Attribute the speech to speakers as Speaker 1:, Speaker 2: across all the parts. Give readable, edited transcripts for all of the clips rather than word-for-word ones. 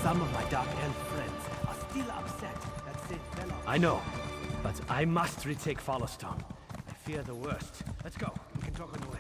Speaker 1: Some of my Dark Elf friends are still upset that Sid fell off. I know, but I must retake Fallowstone. I fear the worst. Let's go. We can talk on the way.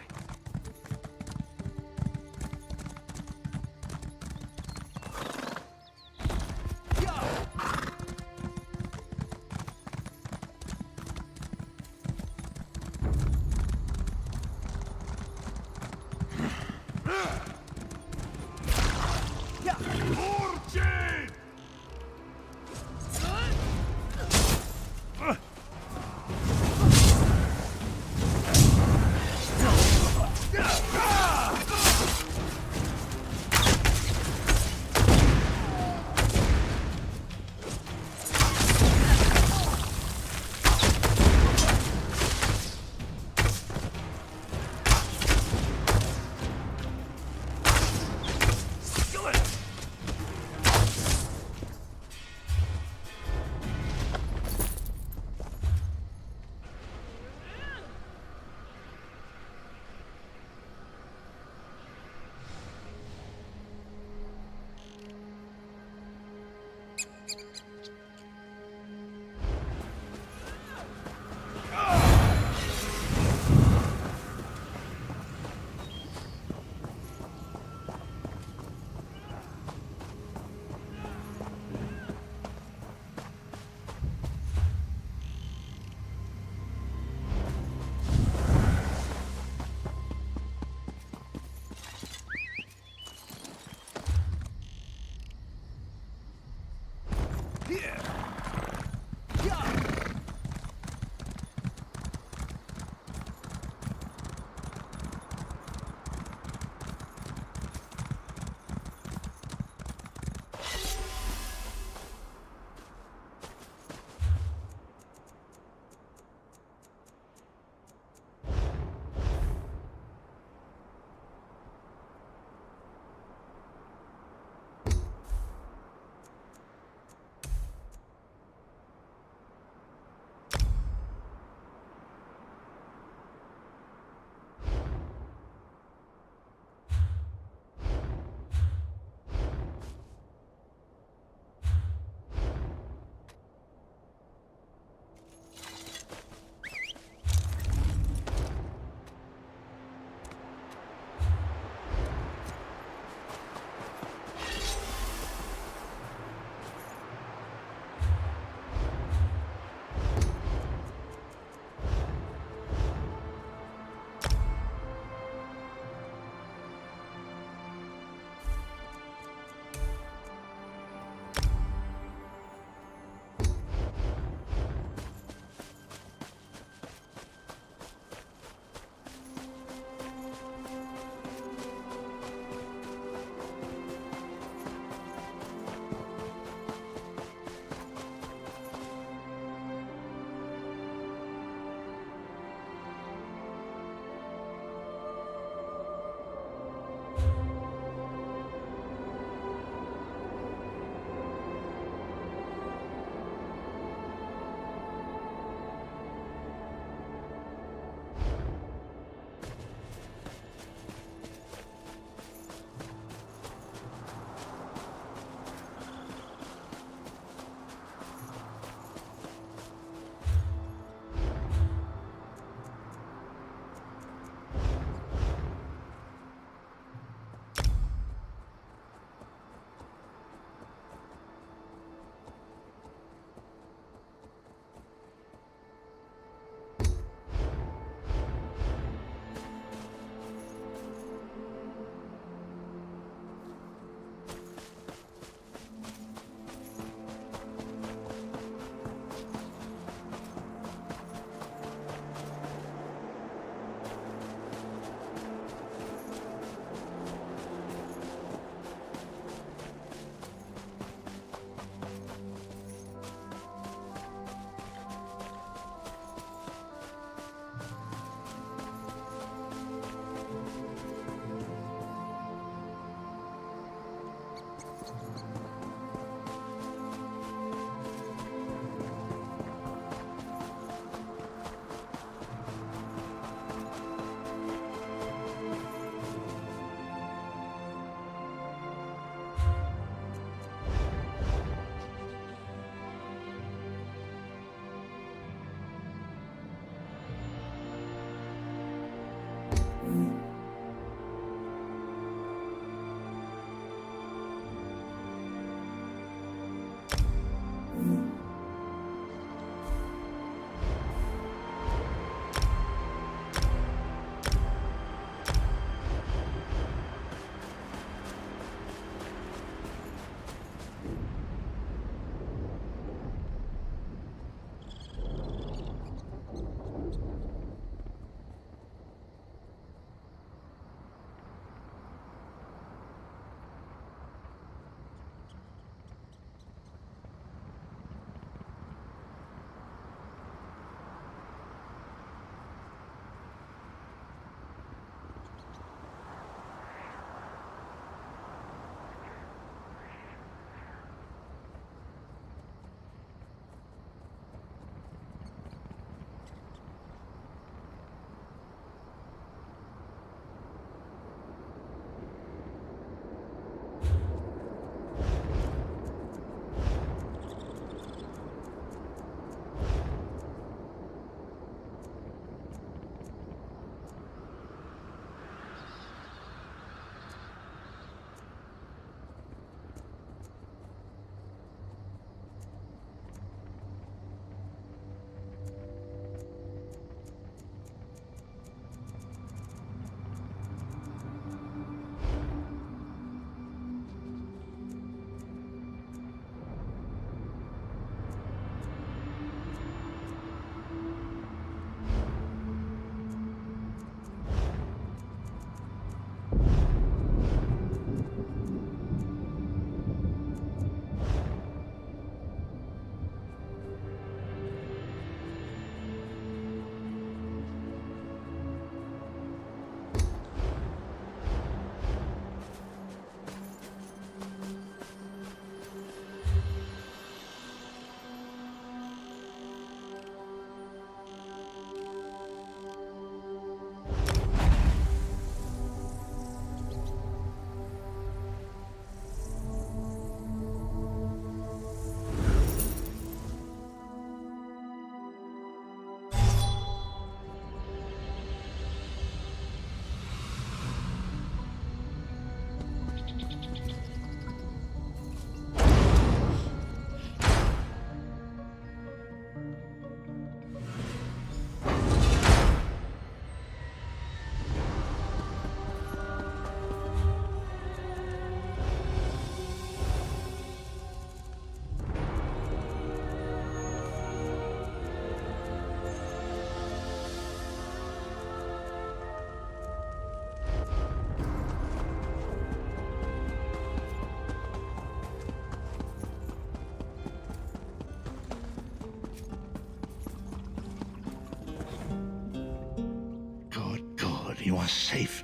Speaker 2: You are safe.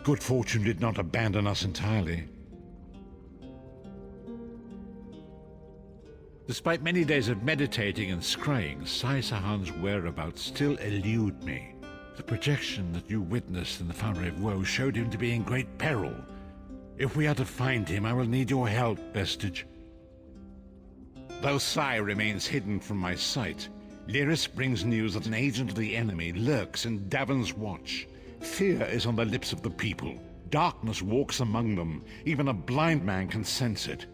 Speaker 2: Good fortune did not abandon us entirely. Despite many days of meditating and scrying, Sai Sahan's whereabouts still elude me. The projection that you witnessed in the Foundry of Woe showed him to be in great peril. If we are to find him, I will need your help, Vestige. Though Sai remains hidden from my sight, Lyris brings news that an agent of the enemy lurks in Davon's Watch. Fear is on the lips of the people. Darkness walks among them. Even a blind man can sense it.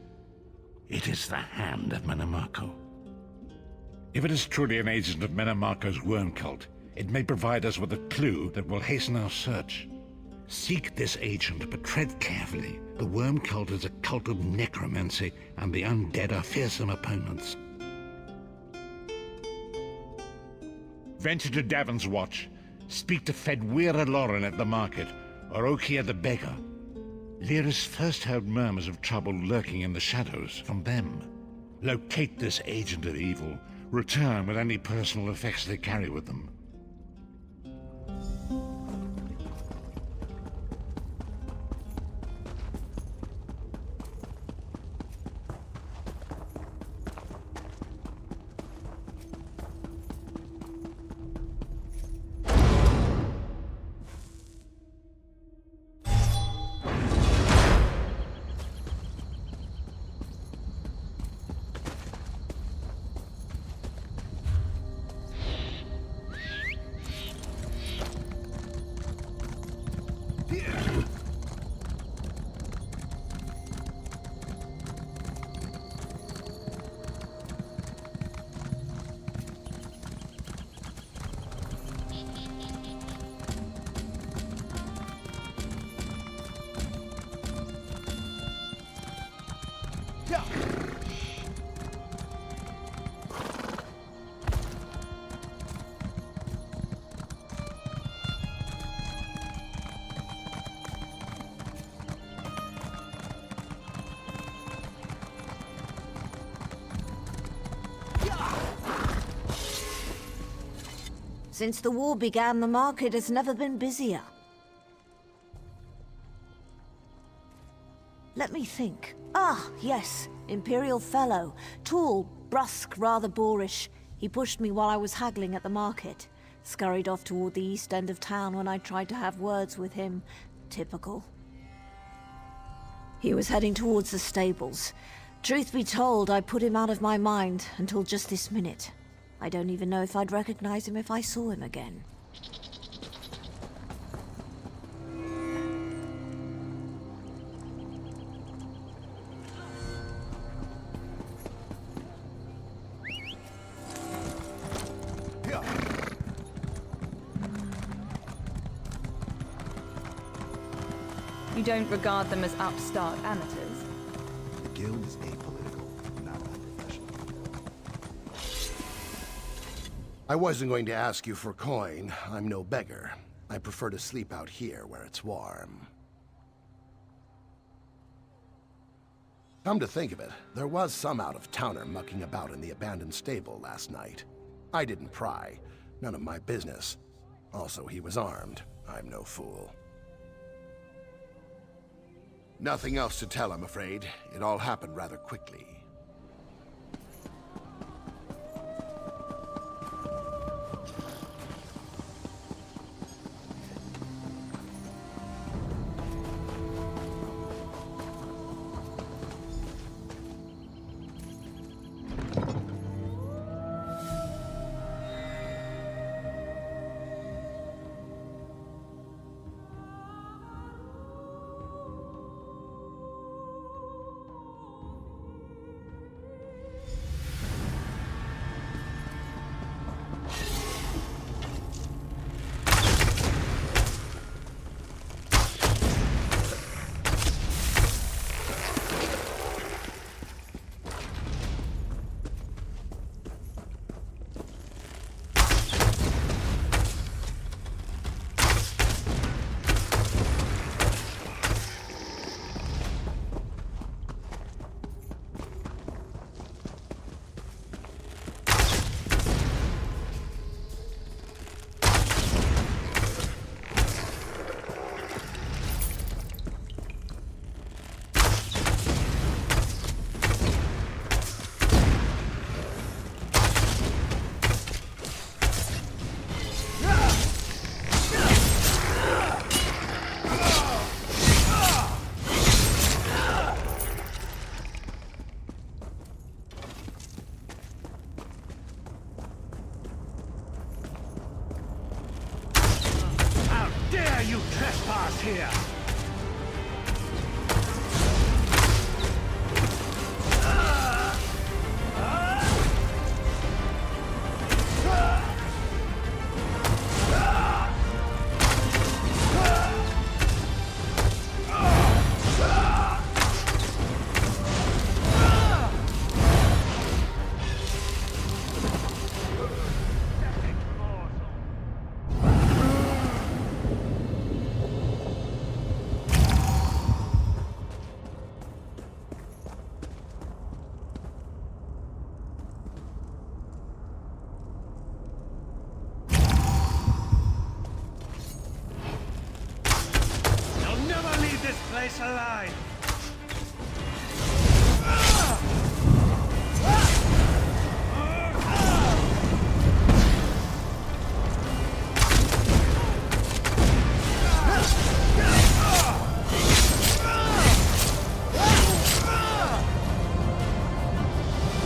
Speaker 2: It is the hand of Menamarco. If it is truly an agent of Menamarco's worm cult, it may provide us with a clue that will hasten our search. Seek this agent, but tread carefully. The worm cult is a cult of necromancy, and the undead are fearsome opponents. Venture to Davon's Watch. Speak to Fedwira Lauren at the market, or Okia the beggar. Lyris first heard murmurs of trouble lurking in the shadows from them. Locate this agent of evil. Return with any personal effects they carry with them.
Speaker 3: Since the war began, the market has never been busier. Let me think. Ah, yes. Imperial fellow. Tall, brusque, rather boorish. He pushed me while I was haggling at the market. Scurried off toward the east end of town when I tried to have words with him. Typical. He was heading towards the stables. Truth be told, I put him out of my mind until just this minute. I don't even know if I'd recognize him if I saw him again.
Speaker 4: You don't regard them as upstart amateurs?
Speaker 5: The guild is apolitical, not unprofessional. I wasn't going to ask you for coin. I'm no beggar. I prefer to sleep out here where it's warm. Come to think of it, there was some out-of-towner mucking about in the abandoned stable last night. I didn't pry. None of my business. Also, he was armed. I'm no fool. Nothing else to tell, I'm afraid. It all happened rather quickly.
Speaker 1: You trespass here! This place alive!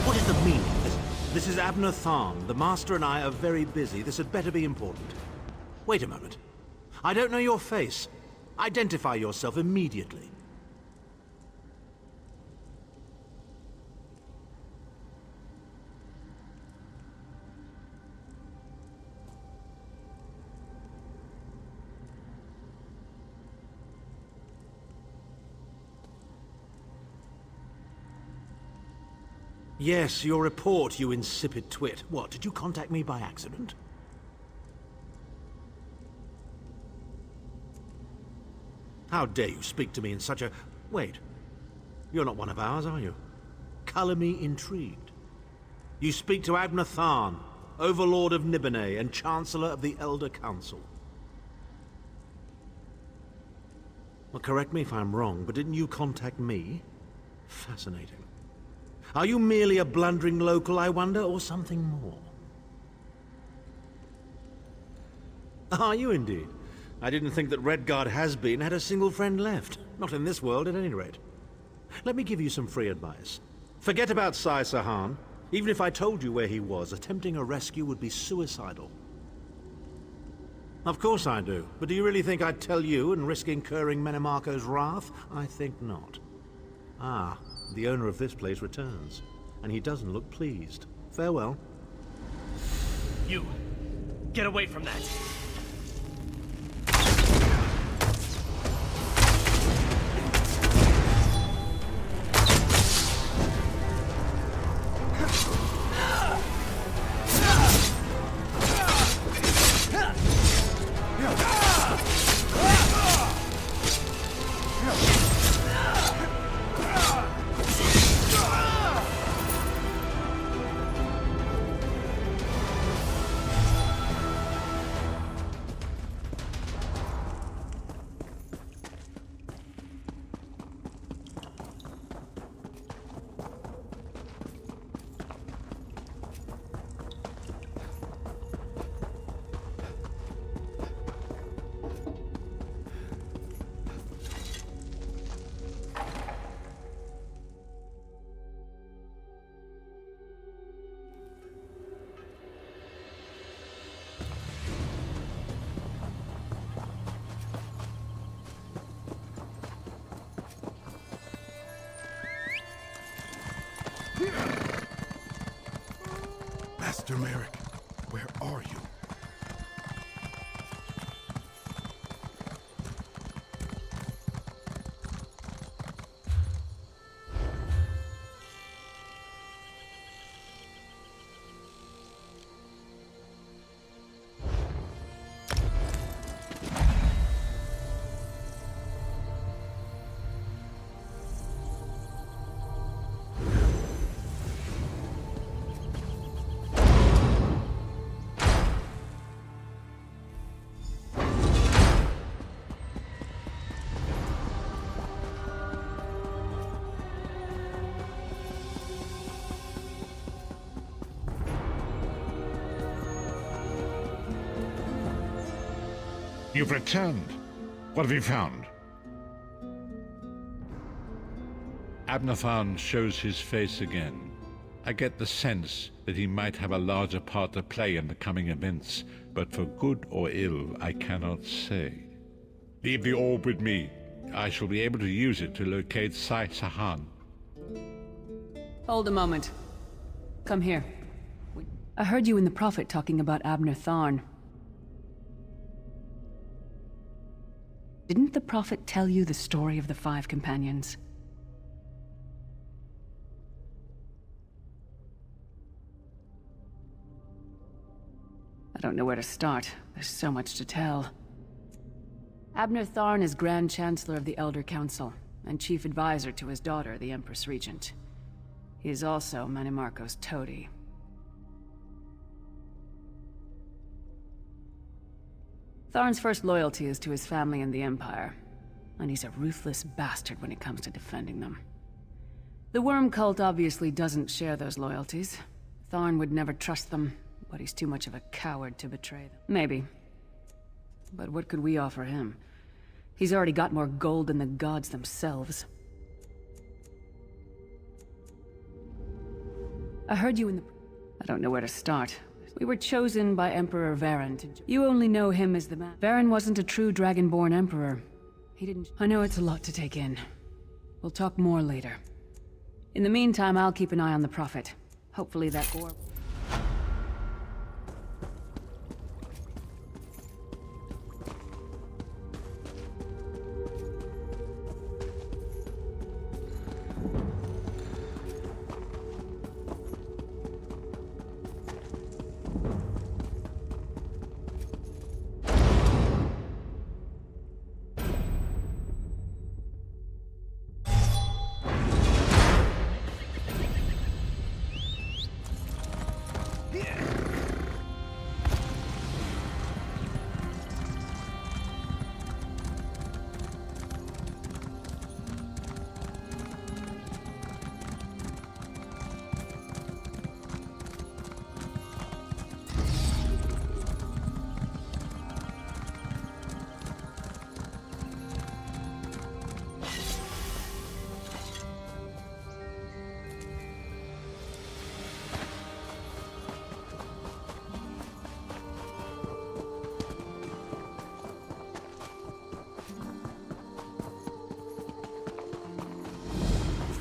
Speaker 6: What is the meaning? This is Abner Tharn. The Master and I are very busy. This had better be important. Wait a moment. I don't know your face. Identify yourself immediately. Yes, your report, you insipid twit. What, did you contact me by accident? How dare you speak to me in such a... Wait. You're not one of ours, are you? Colour me intrigued. You speak to Abner Tharn, Overlord of Nibene and Chancellor of the Elder Council. Well, correct me if I'm wrong, but didn't you contact me? Fascinating. Are you merely a blundering local, I wonder, or something more? Are you indeed? I didn't think that Redguard has-been had a single friend left. Not in this world, at any rate. Let me give you some free advice. Forget about Sai Sahan. Even if I told you where he was, attempting a rescue would be suicidal. Of course I do. But do you really think I'd tell you and risk incurring Menemarco's wrath? I think not. Ah, the owner of this place returns. And he doesn't look pleased. Farewell.
Speaker 1: You! Get away from that!
Speaker 7: Master Merrick, where are you?
Speaker 2: You've returned. What have you found? Abner Tharn shows his face again. I get the sense that he might have a larger part to play in the coming events, but for good or ill, I cannot say. Leave the orb with me. I shall be able to use it to locate Sai Sahan.
Speaker 8: Hold a moment. Come here. I heard you and the Prophet talking about Abner Tharn. Didn't the Prophet tell you the story of the 5 companions? I don't know where to start. There's so much to tell. Abner Tharn is Grand Chancellor of the Elder Council, and Chief Advisor to his daughter, the Empress Regent. He is also Menemarco's toady. Tharn's first loyalty is to his family and the Empire, and he's a ruthless bastard when it comes to defending them. The Worm Cult obviously doesn't share those loyalties. Tharn would never trust them, but he's too much of a coward to betray them. Maybe. But what could we offer him? He's already got more gold than the gods themselves. I heard you in the... I don't know where to start. We were chosen by Emperor Varen to... You only know him as the man. Varen wasn't a true Dragonborn Emperor. He didn't... I know it's a lot to take in. We'll talk more later. In the meantime, I'll keep an eye on the Prophet. Hopefully that orb...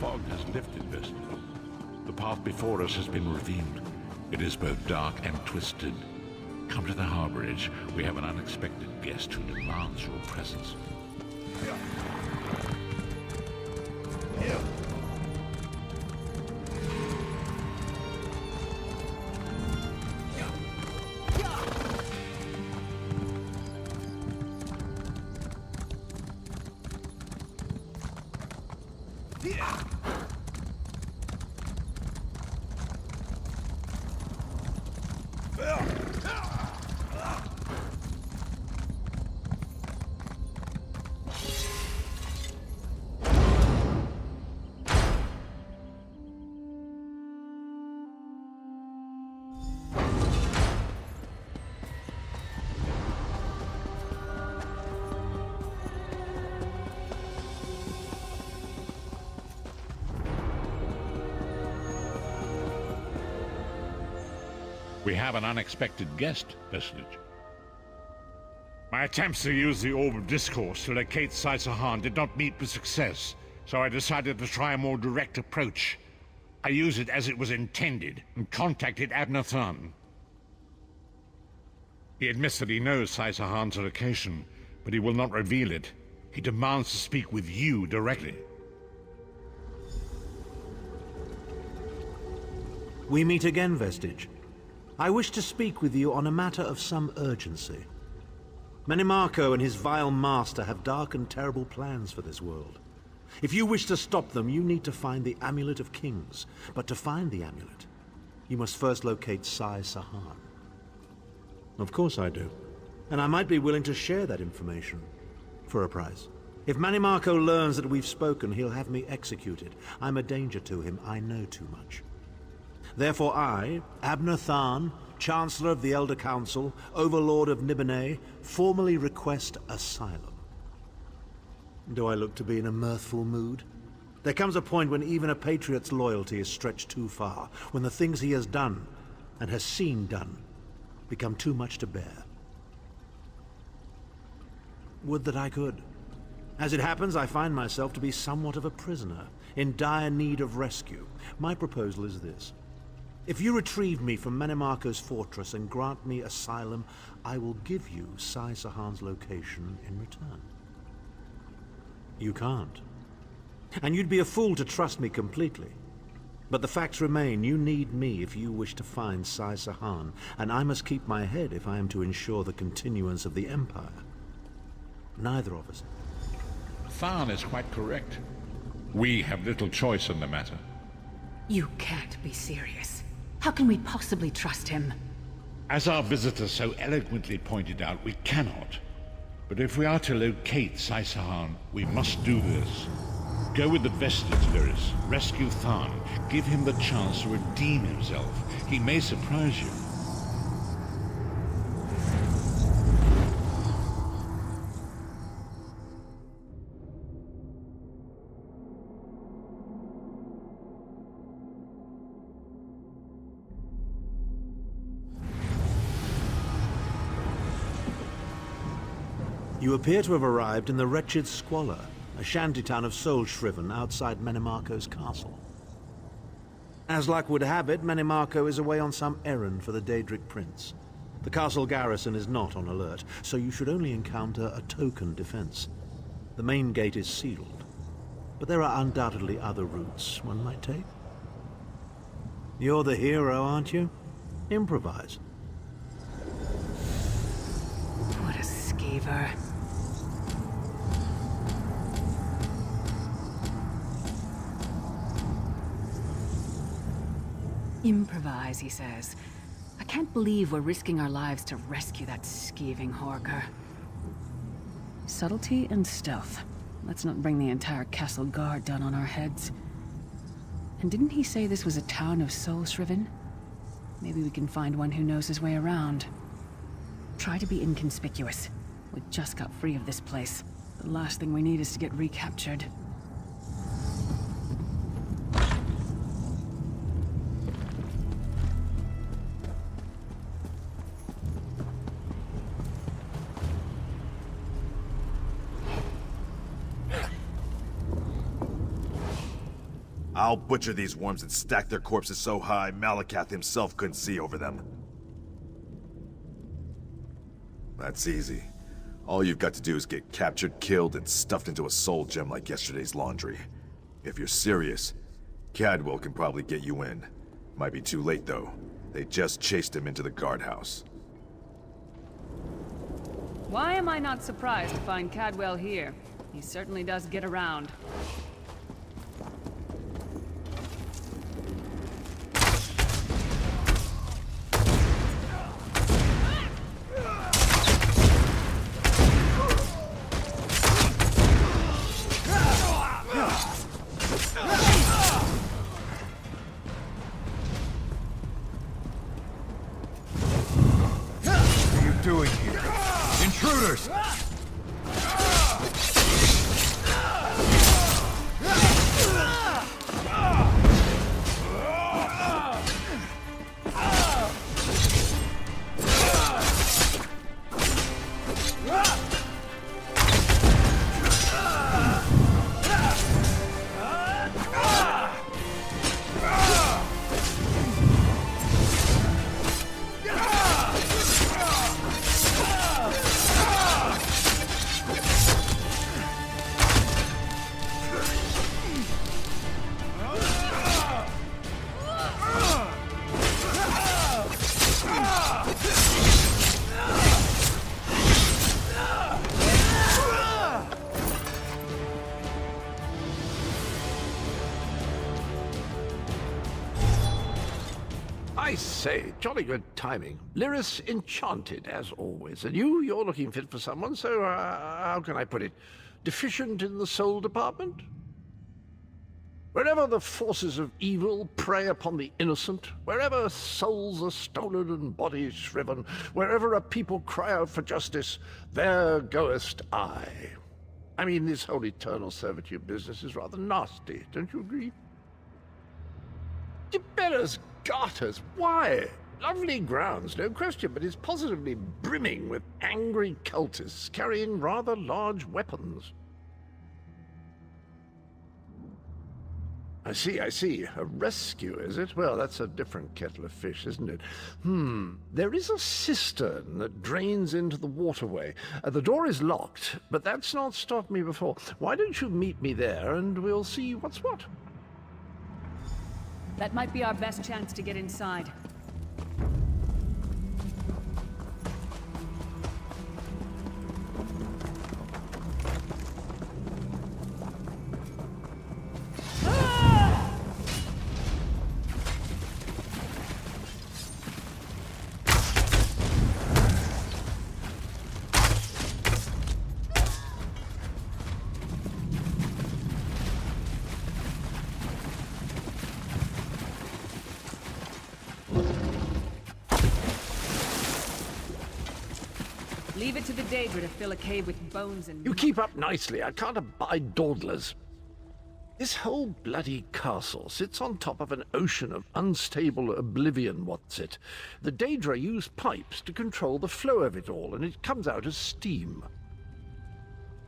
Speaker 2: fog has lifted, Vestige. The path before us has been revealed. It is both dark and twisted. Come to the harbor edge. We have an unexpected guest who demands your presence. We have an unexpected guest, Vestige. My attempts to use the Orb of Discourse to locate Saisahan did not meet with success, so I decided to try a more direct approach. I used it as it was intended, and contacted Abner Than. He admits that he knows Saisahan's location, but he will not reveal it. He demands to speak with you directly.
Speaker 6: We meet again, Vestige. I wish to speak with you on a matter of some urgency. Menimarco and his vile master have dark and terrible plans for this world. If you wish to stop them, you need to find the Amulet of Kings. But to find the amulet, you must first locate Saisahan. Of course I do. And I might be willing to share that information. For a price. If Menimarco learns that we've spoken, he'll have me executed. I'm a danger to him. I know too much. Therefore I, Abner Than, Chancellor of the Elder Council, Overlord of Nibene, formally request asylum. Do I look to be in a mirthful mood? There comes a point when even a patriot's loyalty is stretched too far, when the things he has done, and has seen done, become too much to bear. Would that I could. As it happens, I find myself to be somewhat of a prisoner, in dire need of rescue. My proposal is this. If you retrieve me from Menimarco's fortress and grant me asylum, I will give you Saisahan's location in return. You can't. And you'd be a fool to trust me completely. But the facts remain, you need me if you wish to find Saisahan, and I must keep my head if I am to ensure the continuance of the Empire. Neither of us.
Speaker 2: Than is quite correct. We have little choice in the matter.
Speaker 8: You can't be serious. How can we possibly trust him?
Speaker 2: As our visitor so eloquently pointed out, we cannot. But if we are to locate Saisahan, we must do this. Go with the Vestige, Lyris. Rescue Than. Give him the chance to redeem himself. He may surprise you.
Speaker 6: You appear to have arrived in the wretched Squalor, a shantytown of soul-shriven outside Menimarco's castle. As luck would have it, Menimarco is away on some errand for the Daedric Prince. The castle garrison is not on alert, so you should only encounter a token defense. The main gate is sealed, but there are undoubtedly other routes one might take. You're the hero, aren't you? Improvise.
Speaker 8: What a skeever. Improvise, he says. I can't believe we're risking our lives to rescue that skeeving Horker. Subtlety and stealth. Let's not bring the entire castle guard down on our heads. And didn't he say this was a town of soul-shriven? Maybe we can find one who knows his way around. Try to be inconspicuous. We just got free of this place. The last thing we need is to get recaptured.
Speaker 7: I'll butcher these worms and stack their corpses so high Malakath himself couldn't see over them. That's easy. All you've got to do is get captured, killed, and stuffed into a soul gem like yesterday's laundry. If you're serious, Cadwell can probably get you in. Might be too late, though. They just chased him into the guardhouse.
Speaker 8: Why am I not surprised to find Cadwell here? He certainly does get around.
Speaker 7: What are you doing here? Intruders!
Speaker 9: I say, jolly good timing. Lyris enchanted, as always. And you're looking fit for someone, so, how can I put it? Deficient in the soul department? Wherever the forces of evil prey upon the innocent, wherever souls are stolen and bodies shriven, wherever a people cry out for justice, there goest I. I mean, this whole eternal servitude business is rather nasty, don't you agree? Tiberius Garters, why? Lovely grounds, no question, but it's positively brimming with angry cultists carrying rather large weapons. I see. A rescue, is it? Well, that's a different kettle of fish, isn't it? There is a cistern that drains into the waterway. The door is locked, but that's not stopped me before. Why don't you meet me there, and we'll see what's what?
Speaker 8: That might be our best chance to get inside. Leave it to the Daedra to fill a cave with bones and...
Speaker 9: You keep up nicely. I can't abide dawdlers. This whole bloody castle sits on top of an ocean of unstable oblivion, what's it? The Daedra use pipes to control the flow of it all, and it comes out as steam.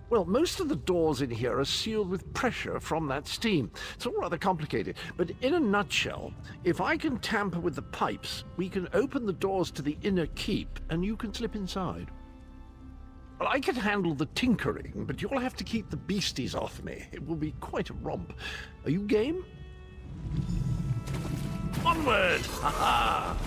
Speaker 9: Well, most of the doors in here are sealed with pressure from that steam. It's all rather complicated, but in a nutshell, if I can tamper with the pipes, we can open the doors to the inner keep, and you can slip inside. Well, I can handle the tinkering, but you'll have to keep the beasties off me. It will be quite a romp. Are you game? Onward! Ha-ha!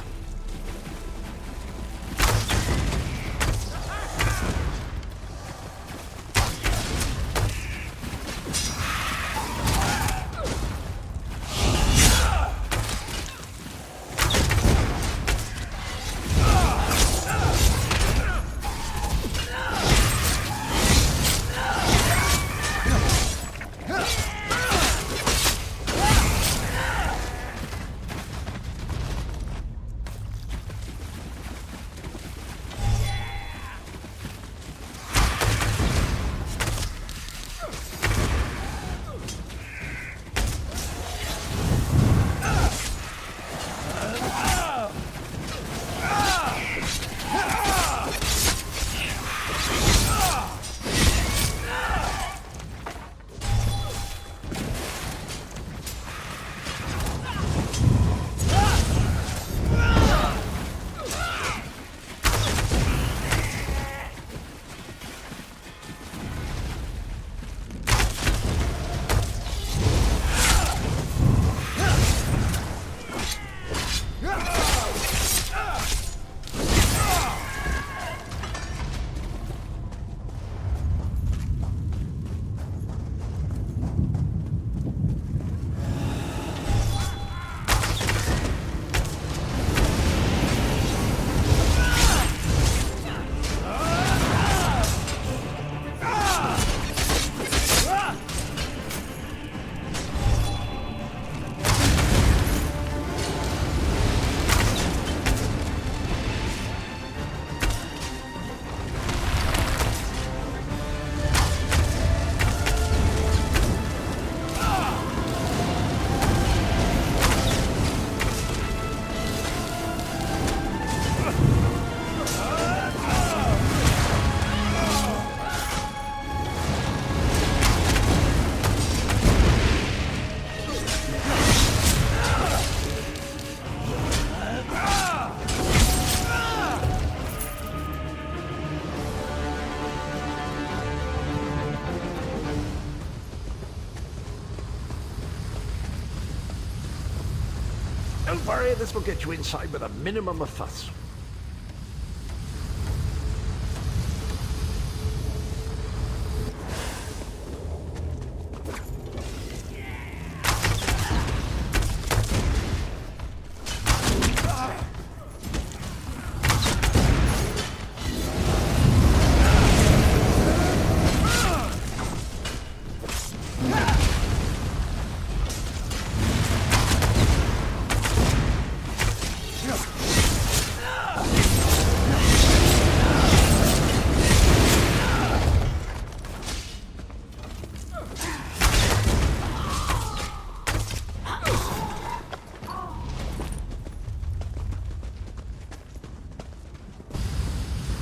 Speaker 9: Don't worry, this will get you inside with a minimum of fuss.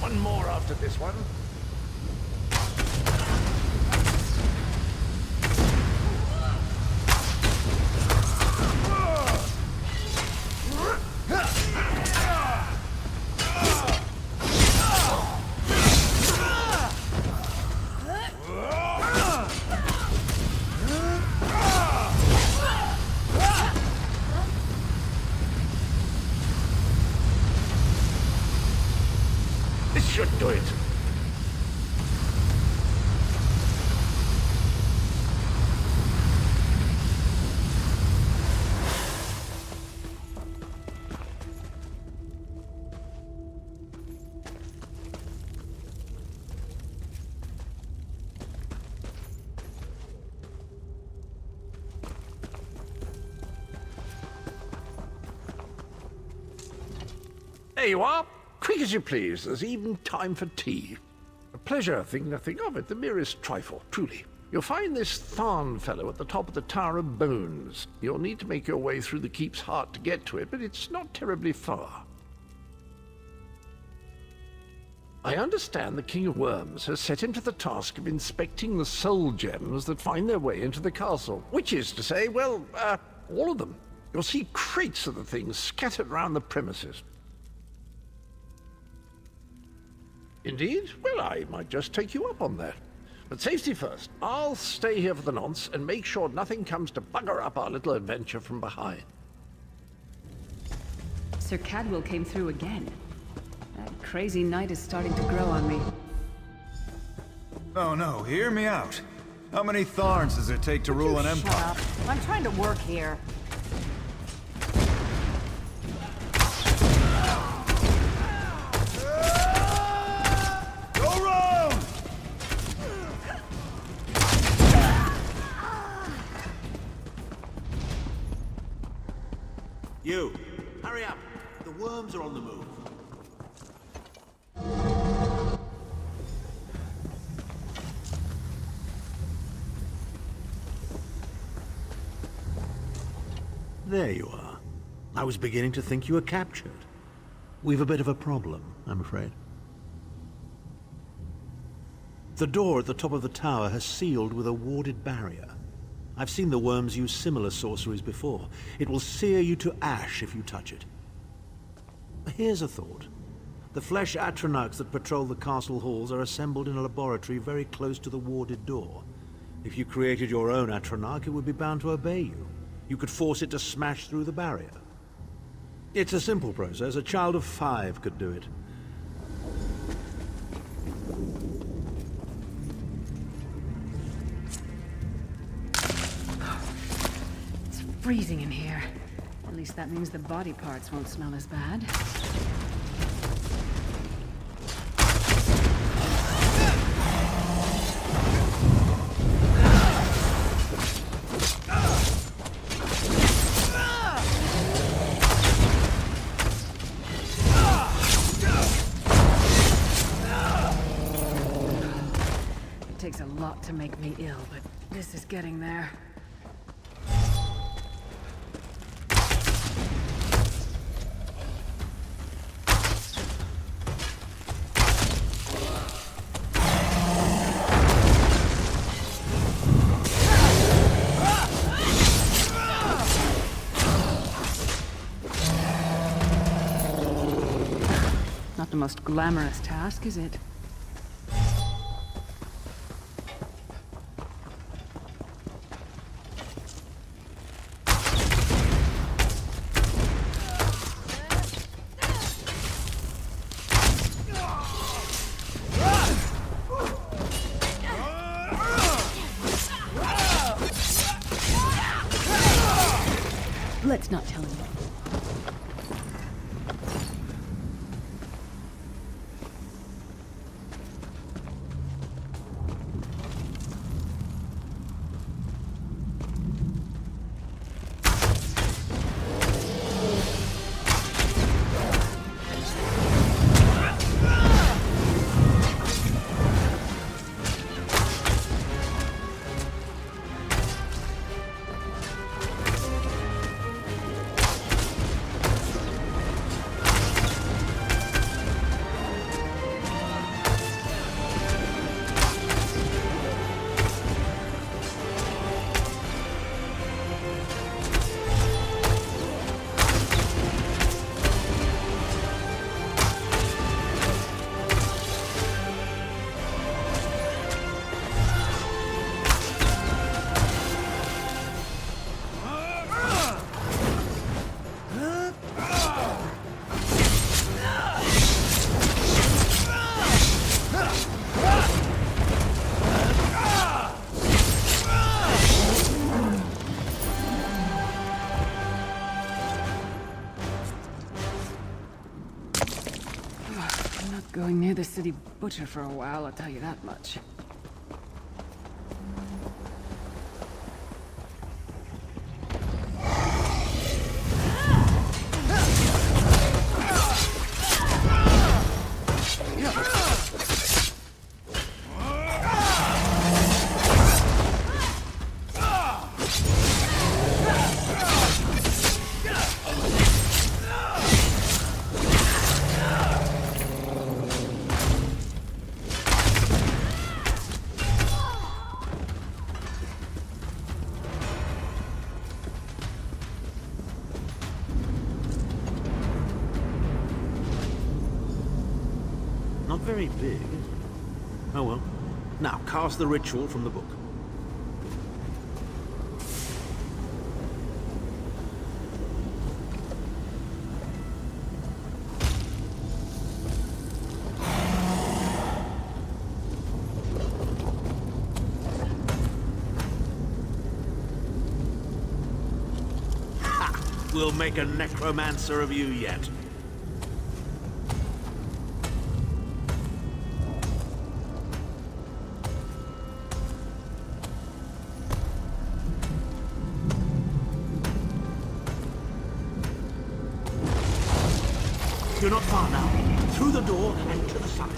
Speaker 9: One more after this one. This should do it. There you are. Quick as you please. There's even time for tea. A pleasure, think nothing of it. The merest trifle, truly. You'll find this Tharn fellow at the top of the Tower of Bones. You'll need to make your way through the keep's heart to get to it, but it's not terribly far. I understand the King of Worms has set him to the task of inspecting the soul gems that find their way into the castle. Which is to say, well, all of them. You'll see crates of the things scattered around the premises. Indeed? Well, I might just take you up on that. But safety first. I'll stay here for the nonce and make sure nothing comes to bugger up our little adventure from behind.
Speaker 8: Sir Cadwell came through again. That crazy night is starting to grow on me.
Speaker 10: Oh no, hear me out. How many Tharns does it take to rule an empire?
Speaker 3: Shut up. I'm trying to work here.
Speaker 6: You, hurry up. The worms are on the move. There you are. I was beginning to think you were captured. We've a bit of a problem, I'm afraid. The door at the top of the tower has sealed with a warded barrier. I've seen the worms use similar sorceries before. It will sear you to ash if you touch it. Here's a thought. The flesh Atronachs that patrol the castle halls are assembled in a laboratory very close to the warded door. If you created your own Atronach, it would be bound to obey you. You could force it to smash through the barrier. It's a simple process. A child of 5 could do it.
Speaker 8: It's freezing in here. At least that means the body parts won't smell as bad. It takes a lot to make me ill, but this is getting there. Not the most glamorous task, is it? Let's not tell him. Going near the city butcher for a while, I'll tell you that much.
Speaker 6: Not very big. Oh well. Now, cast the ritual from the book. Ha! We'll make a necromancer of you yet. You're not far now. Through the door and to the summit.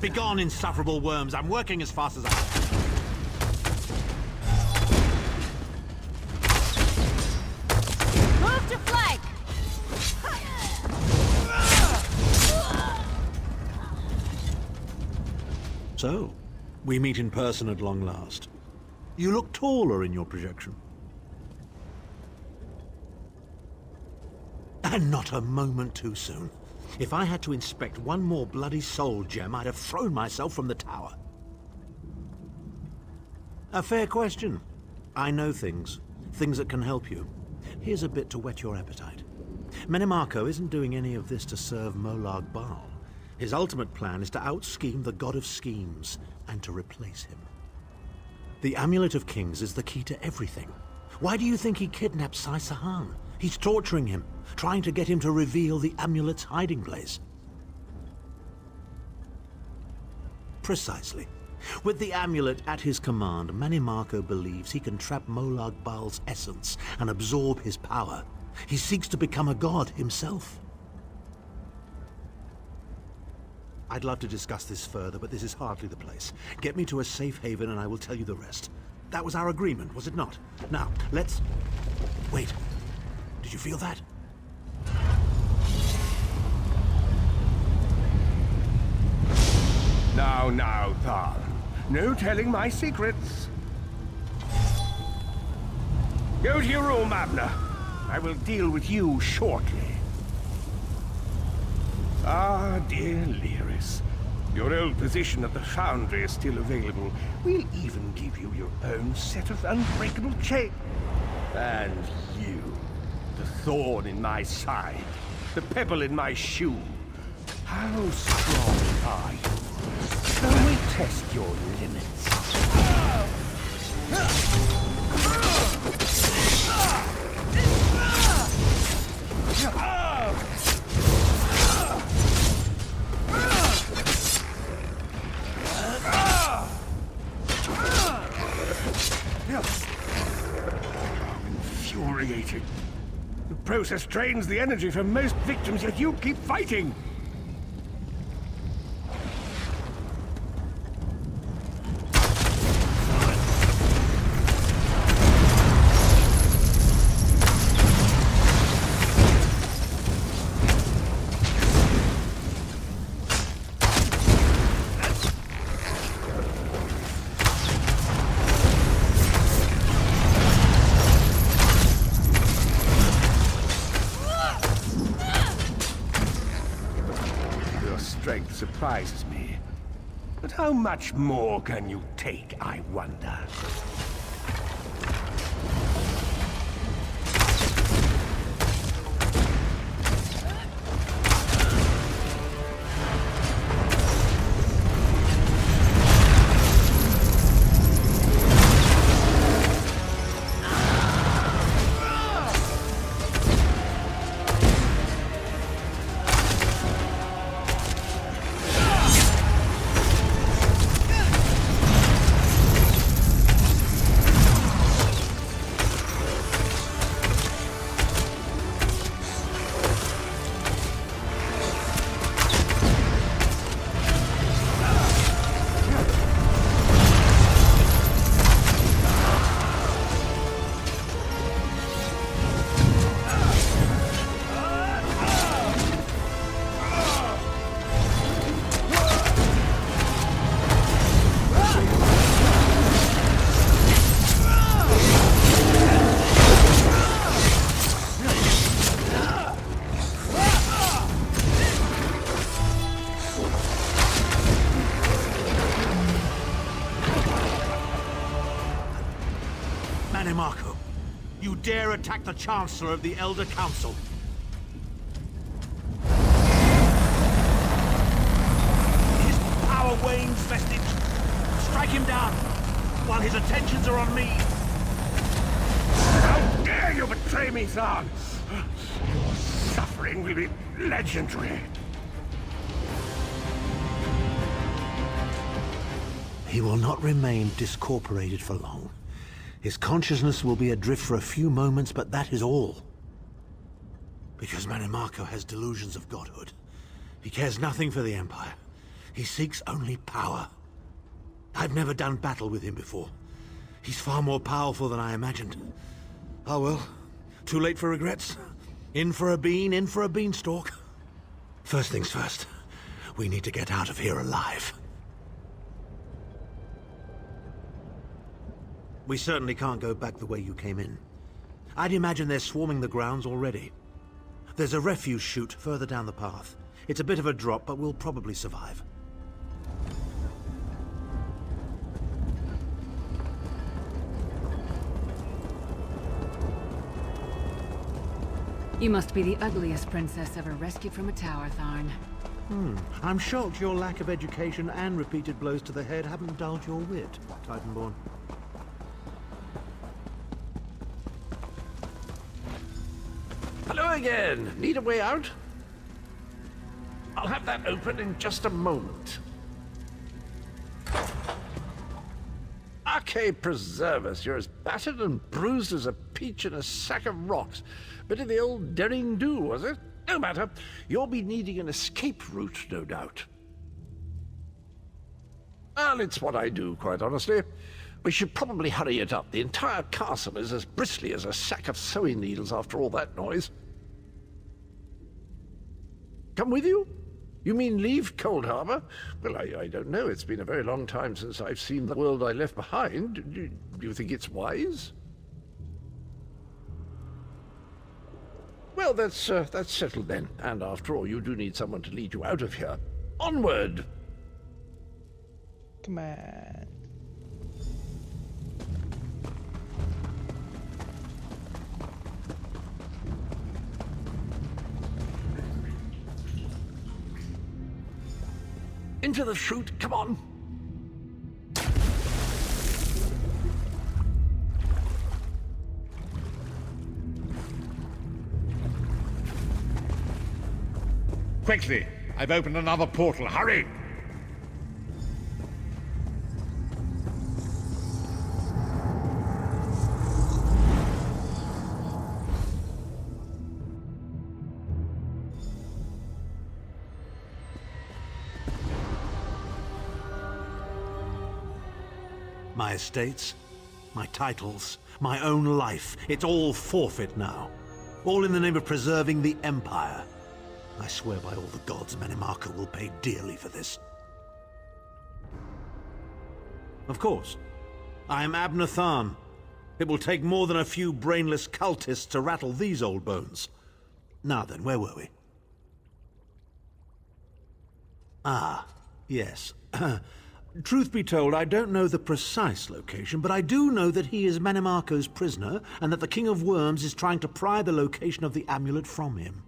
Speaker 6: Begone, insufferable worms. I'm working as fast as I can.
Speaker 4: Move to flank!
Speaker 6: So, we meet in person at long last. You look taller in your projection. And not a moment too soon. If I had to inspect one more bloody soul gem, I'd have thrown myself from the tower. A fair question. I know things. Things that can help you. Here's a bit to whet your appetite. Menemarco isn't doing any of this to serve Molag Bal. His ultimate plan is to out-scheme the god of schemes, and to replace him. The Amulet of Kings is the key to everything. Why do you think he kidnapped Sai Sahan? He's torturing him, trying to get him to reveal the amulet's hiding place. Precisely. With the amulet at his command, Menemarco believes he can trap Molag Bal's essence and absorb his power. He seeks to become a god himself. I'd love to discuss this further, but this is hardly the place. Get me to a safe haven and I will tell you the rest. That was our agreement, was it not? Now, let's... Wait. Did you feel that?
Speaker 11: Now, Tharn. No telling my secrets. Go to your room, Abner. I will deal with you shortly. Ah, dear Lyris. Your old position at the Foundry is still available. We'll even give you your own set of unbreakable chains. And you, the thorn in my side, the pebble in my shoe. How strong are you? Shall we test your limits? Infuriating. The process drains the energy from most victims, yet you keep fighting! Strength surprises me. But how much more can you take, I wonder?
Speaker 6: Menemarco, you dare attack the Chancellor of the Elder Council. His power wanes, Vestige. Strike him down, while his attentions are on me.
Speaker 11: How dare you betray me, Tharn! Your suffering will be legendary.
Speaker 6: He will not remain discorporated for long. His consciousness will be adrift for a few moments, but that is all. Because Menemarco has delusions of godhood. He cares nothing for the Empire. He seeks only power. I've never done battle with him before. He's far more powerful than I imagined. Oh well, too late for regrets. In for a bean, in for a beanstalk. First things first, we need to get out of here alive. We certainly can't go back the way you came in. I'd imagine they're swarming the grounds already. There's a refuse chute further down the path. It's a bit of a drop, but we'll probably survive.
Speaker 8: You must be the ugliest princess ever rescued from a tower, Tharn.
Speaker 6: I'm shocked your lack of education and repeated blows to the head haven't dulled your wit, Titanborn.
Speaker 9: Hello again. Need a way out? I'll have that open in just a moment. Arcade preserve us. You're as battered and bruised as a peach in a sack of rocks. Bit of the old derring do, was it? No matter. You'll be needing an escape route, no doubt. Well, it's what I do, quite honestly. We should probably hurry it up. The entire castle is as bristly as a sack of sewing needles after all that noise. Come with you? You mean leave Cold Harbor? Well, I don't know. It's been a very long time since I've seen the world I left behind. Do you think it's wise? Well, that's settled then. And after all, you do need someone to lead you out of here. Onward!
Speaker 12: Come on.
Speaker 9: Into the chute, come on!
Speaker 2: Quickly! I've opened another portal. Hurry!
Speaker 6: My estates, my titles, my own life, it's all forfeit now. All in the name of preserving the Empire. I swear by all the gods, Manimarco will pay dearly for this. Of course. I am Abner Tharn. It will take more than a few brainless cultists to rattle these old bones. Now then, where were we? Ah, yes. Truth be told, I don't know the precise location, but I do know that he is Manimarco's prisoner, and that the King of Worms is trying to pry the location of the amulet from him.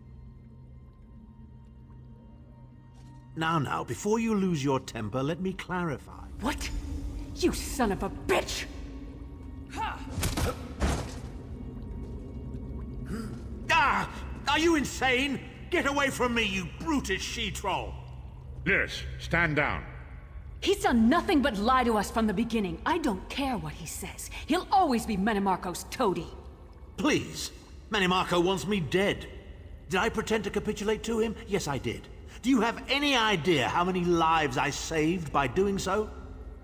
Speaker 6: Now, before you lose your temper, let me clarify.
Speaker 8: What? You son of a bitch!
Speaker 6: Ah! Are you insane? Get away from me, you brutish she-troll!
Speaker 2: Lyris, stand down.
Speaker 8: He's done nothing but lie to us from the beginning. I don't care what he says. He'll always be Manimarco's toady.
Speaker 6: Please. Manimarco wants me dead. Did I pretend to capitulate to him? Yes, I did. Do you have any idea how many lives I saved by doing so?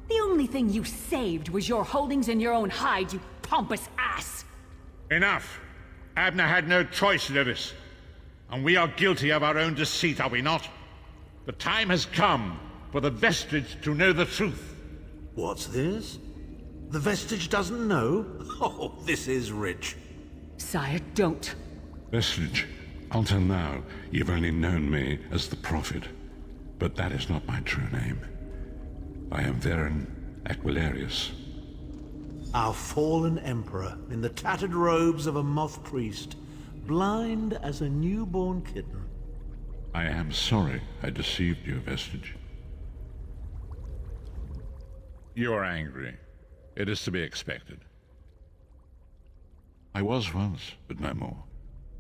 Speaker 8: The only thing you saved was your holdings in your own hide, you pompous ass!
Speaker 2: Enough! Abner had no choice, Lyris. And we are guilty of our own deceit, are we not? The time has come for the Vestige to know the truth.
Speaker 6: What's this? The Vestige doesn't know? Oh, this is rich.
Speaker 8: Sire, don't.
Speaker 13: Vestige, until now, you've only known me as the Prophet. But that is not my true name. I am Varen Aquilarius.
Speaker 6: Our fallen emperor, in the tattered robes of a moth priest, blind as a newborn kitten.
Speaker 13: I am sorry I deceived you, Vestige.
Speaker 2: You are angry. It is to be expected.
Speaker 13: I was once, but no more.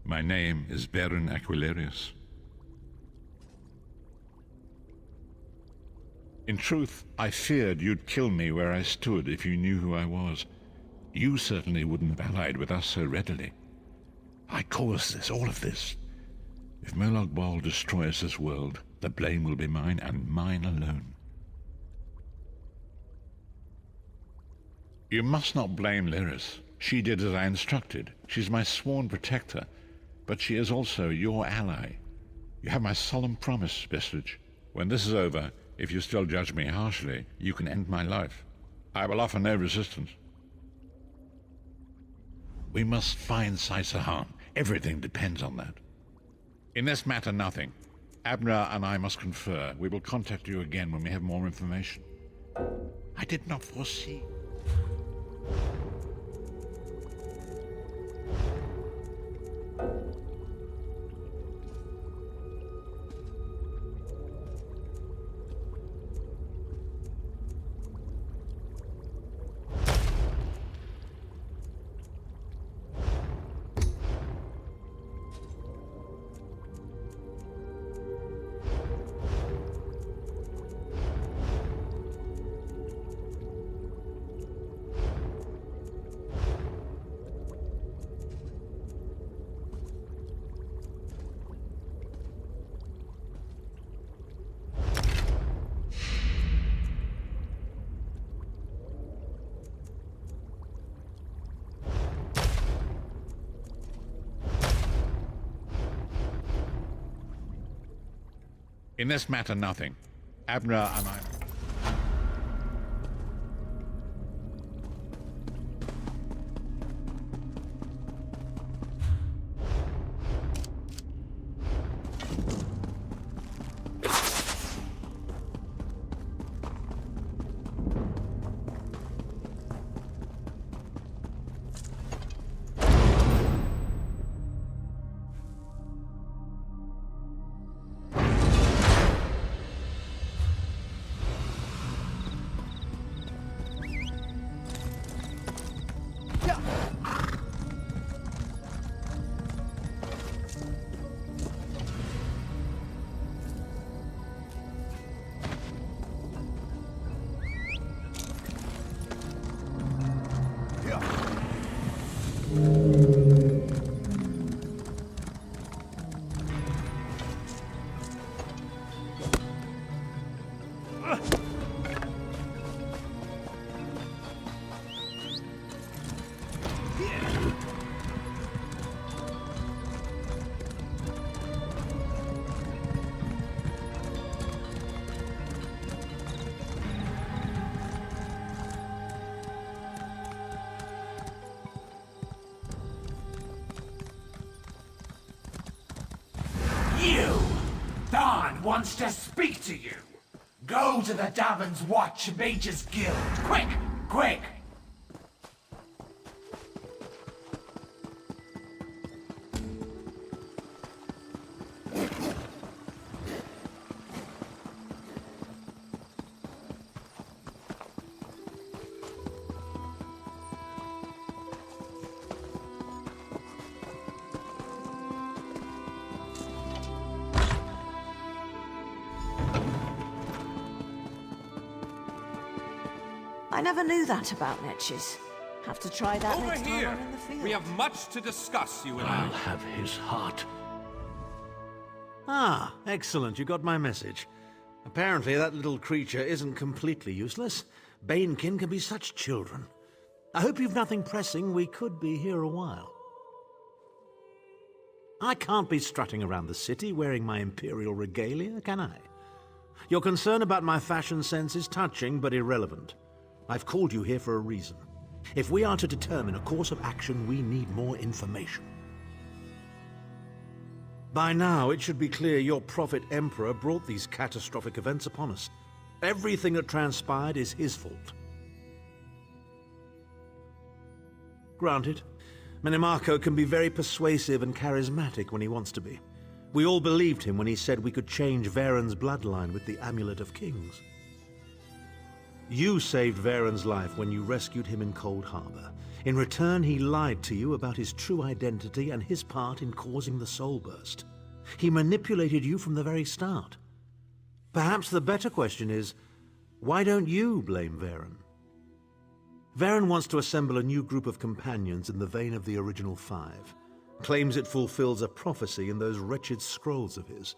Speaker 13: My name is Varen Aquilarius.
Speaker 2: In truth, I feared you'd kill me where I stood if you knew who I was. You certainly wouldn't have allied with us so readily. I caused this, all of this. If Molag Bal destroys this world,
Speaker 13: The blame will be mine, and mine alone. You must not blame Lyris. She did as I instructed. She's my sworn protector, but she is also your ally. You have my solemn promise, Vestige. When this is over, if you still judge me harshly, you can end my life. I will offer no resistance. We must find Saisahan. Everything depends on that. In this matter, nothing. Abner and I must confer. We will contact you again when we have more information. I did not foresee. In this matter, nothing. Abner and I...
Speaker 12: Wants to speak to you. Go to the Davins Watch Mages Guild. Quick! Quick!
Speaker 3: I never knew that about Netches. Have to try that
Speaker 14: Over
Speaker 3: next
Speaker 14: here.
Speaker 3: time I'm in the field.
Speaker 14: We have much to discuss, you and I.
Speaker 1: I'll have his heart.
Speaker 6: Ah, excellent. You got my message. Apparently that little creature isn't completely useless. Banekin can be such children. I hope you've nothing pressing. We could be here a while. I can't be strutting around the city wearing my imperial regalia, can I? Your concern about my fashion sense is touching but irrelevant. I've called you here for a reason. If we are to determine a course of action, we need more information. By now, it should be clear your prophet Emperor brought these catastrophic events upon us. Everything that transpired is his fault. Granted, Menimarco can be very persuasive and charismatic when he wants to be. We all believed him when he said we could change Varen's bloodline with the Amulet of Kings. You saved Varen's life when you rescued him in Cold Harbor. In return, he lied to you about his true identity and his part in causing the Soul Burst. He manipulated you from the very start. Perhaps the better question is, why don't you blame Varen? Varen wants to assemble a new group of companions in the vein of the original 5. Claims it fulfills a prophecy in those wretched scrolls of his.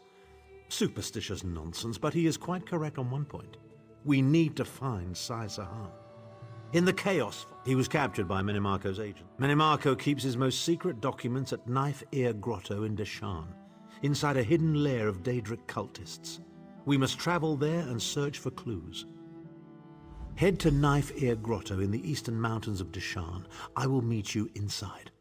Speaker 6: Superstitious nonsense, but he is quite correct on one point. We need to find Sai Sahan. In the chaos, he was captured by Menimarco's agent. Menimarco keeps his most secret documents at Knife Ear Grotto in Deshan, inside a hidden lair of Daedric cultists. We must travel there and search for clues. Head to Knife Ear Grotto in the eastern mountains of Deshan. I will meet you inside.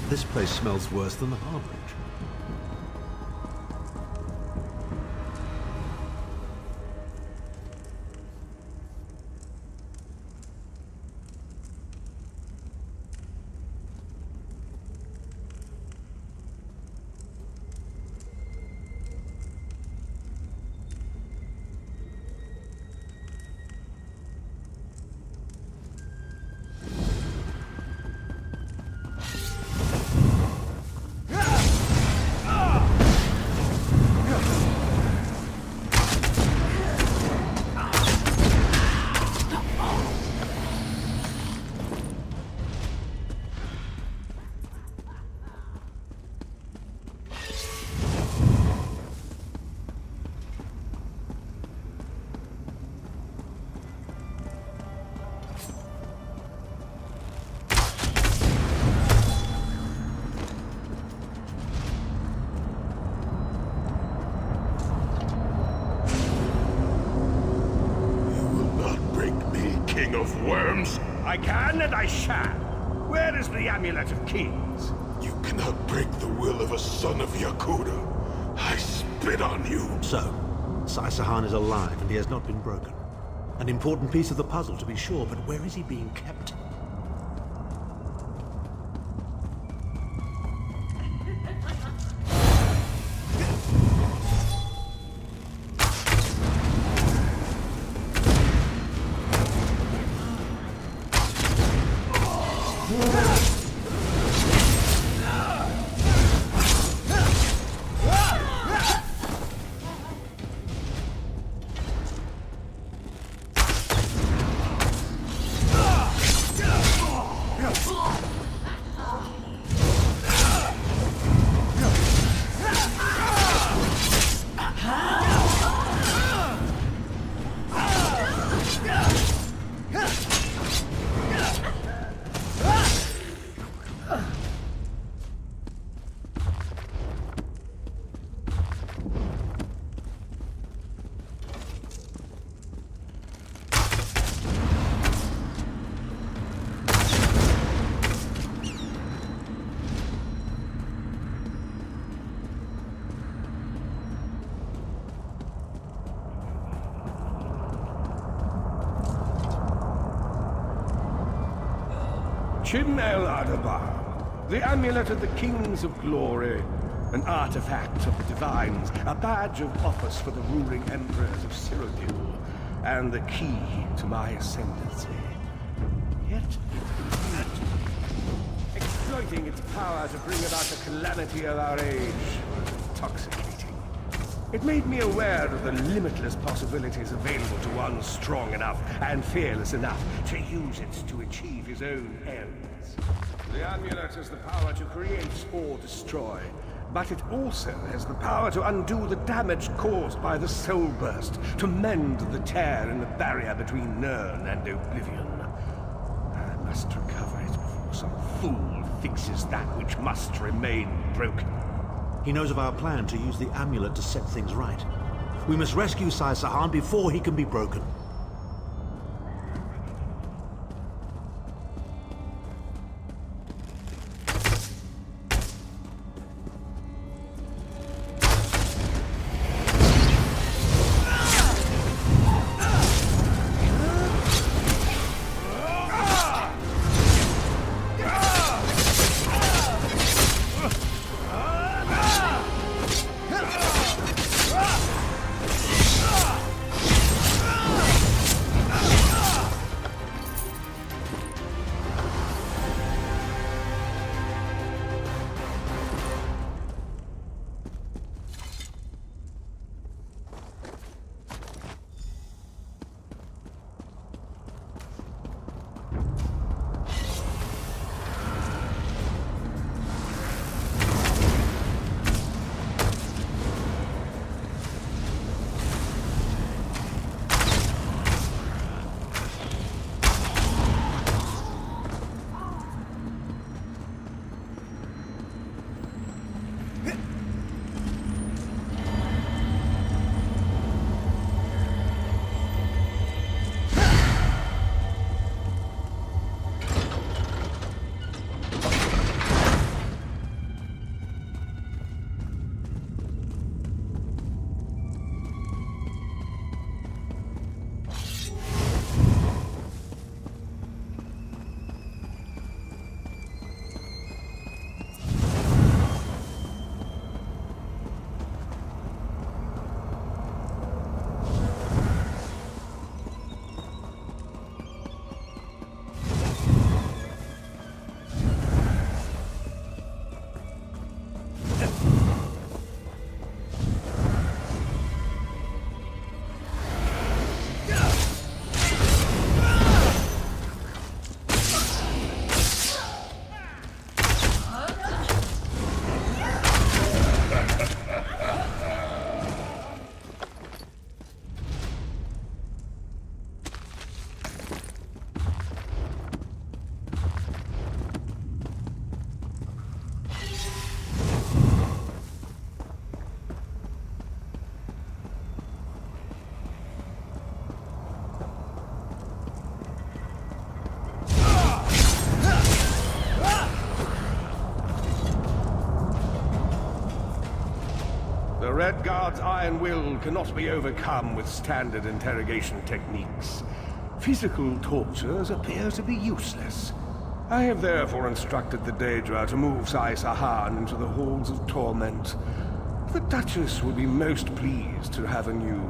Speaker 6: This place smells worse than the harborage.
Speaker 11: Worms? I can and I shall. Where is the Amulet of Kings?
Speaker 15: You cannot break the will of a son of Yakuda. I spit on you.
Speaker 6: So, Sai Sahan is alive and he has not been broken. An important piece of the puzzle to be sure, but where is he being kept?
Speaker 11: Chim El Adabar, the amulet of the Kings of Glory, an artifact of the Divines, a badge of office for the ruling emperors of Cyrodiil, and the key to my ascendancy. Yet it exploiting its power to bring about the calamity of our age was intoxicating. It made me aware of the limitless possibilities available to one strong enough and fearless enough to use it to achieve his own ends. The amulet has the power to create or destroy, but it also has the power to undo the damage caused by the soul burst, to mend the tear in the barrier between Nirn and Oblivion. I must recover it before some fool fixes that which must remain broken.
Speaker 6: He knows of our plan to use the amulet to set things right. We must rescue Sai Sahan before he can be broken.
Speaker 11: The Red Guard's iron will cannot be overcome with standard interrogation techniques. Physical tortures appear to be useless. I have therefore instructed the Daedra to move Sai Sahan into the halls of torment. The Duchess will be most pleased to have a new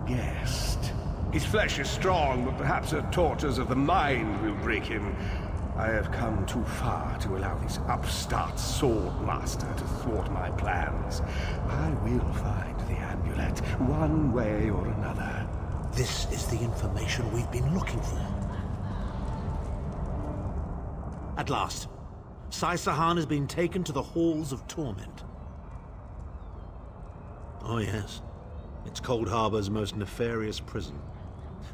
Speaker 11: guest. His flesh is strong, but perhaps her tortures of the mind will break him. I have come too far to allow this upstart sword master to thwart my plans. I will find the amulet, one way or another.
Speaker 6: This is the information we've been looking for. At last, Sai Sahan has been taken to the Halls of Torment. Oh yes, it's Cold Harbor's most nefarious prison.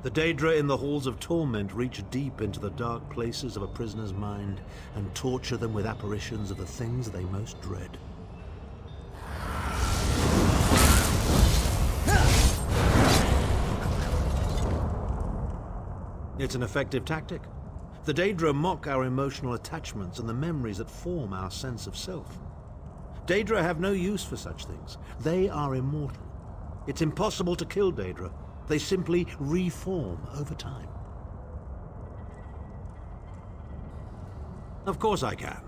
Speaker 6: The Daedra in the Halls of Torment reach deep into the dark places of a prisoner's mind and torture them with apparitions of the things they most dread. It's an effective tactic. The Daedra mock our emotional attachments and the memories that form our sense of self. Daedra have no use for such things. They are immortal. It's impossible to kill Daedra. They simply reform over time. Of course I can.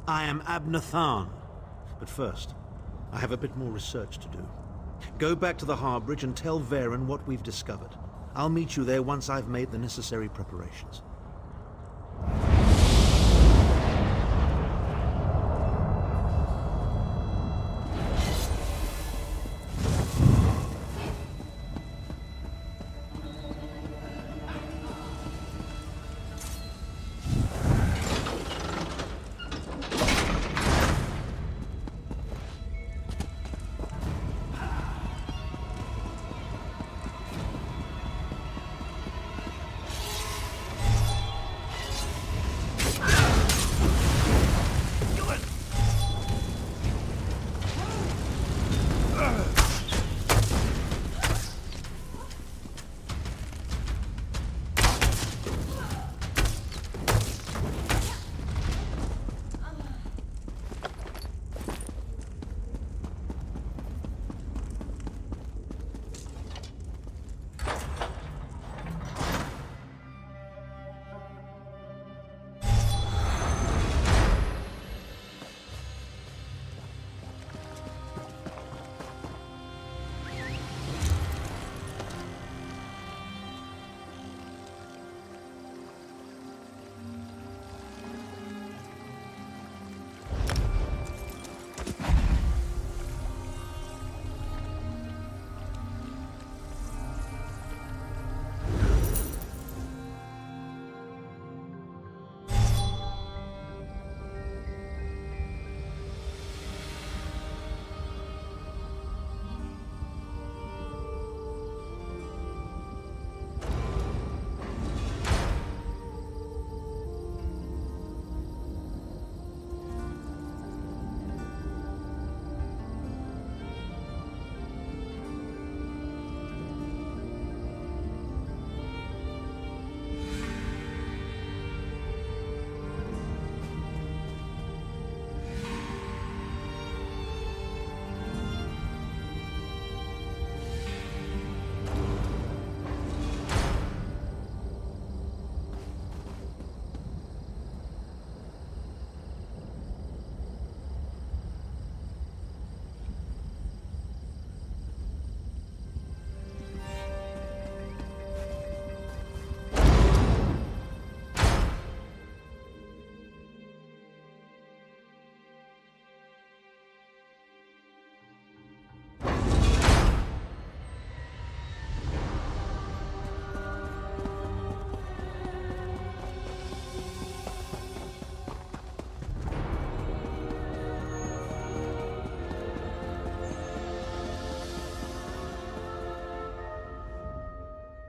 Speaker 6: I am Abner Tharn. But first, I have a bit more research to do. Go back to the Harbridge and tell Varen what we've discovered. I'll meet you there once I've made the necessary preparations.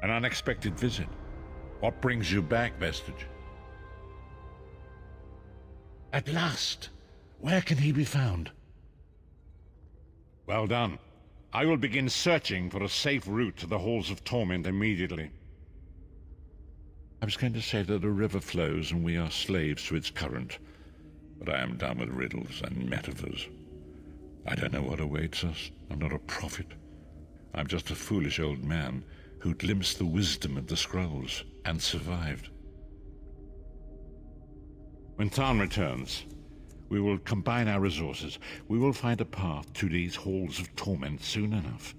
Speaker 13: An unexpected visit. What brings you back, Vestige? At last! Where can he be found? Well done. I will begin searching for a safe route to the Halls of Torment immediately. I was going to say that a river flows and we are slaves to its current, but I am done with riddles and metaphors. I don't know what awaits us. I'm not a prophet. I'm just a foolish old man who glimpsed the wisdom of the scrolls and survived. When Tarn returns, we will combine our resources. We will find a path to these Halls of Torment soon enough.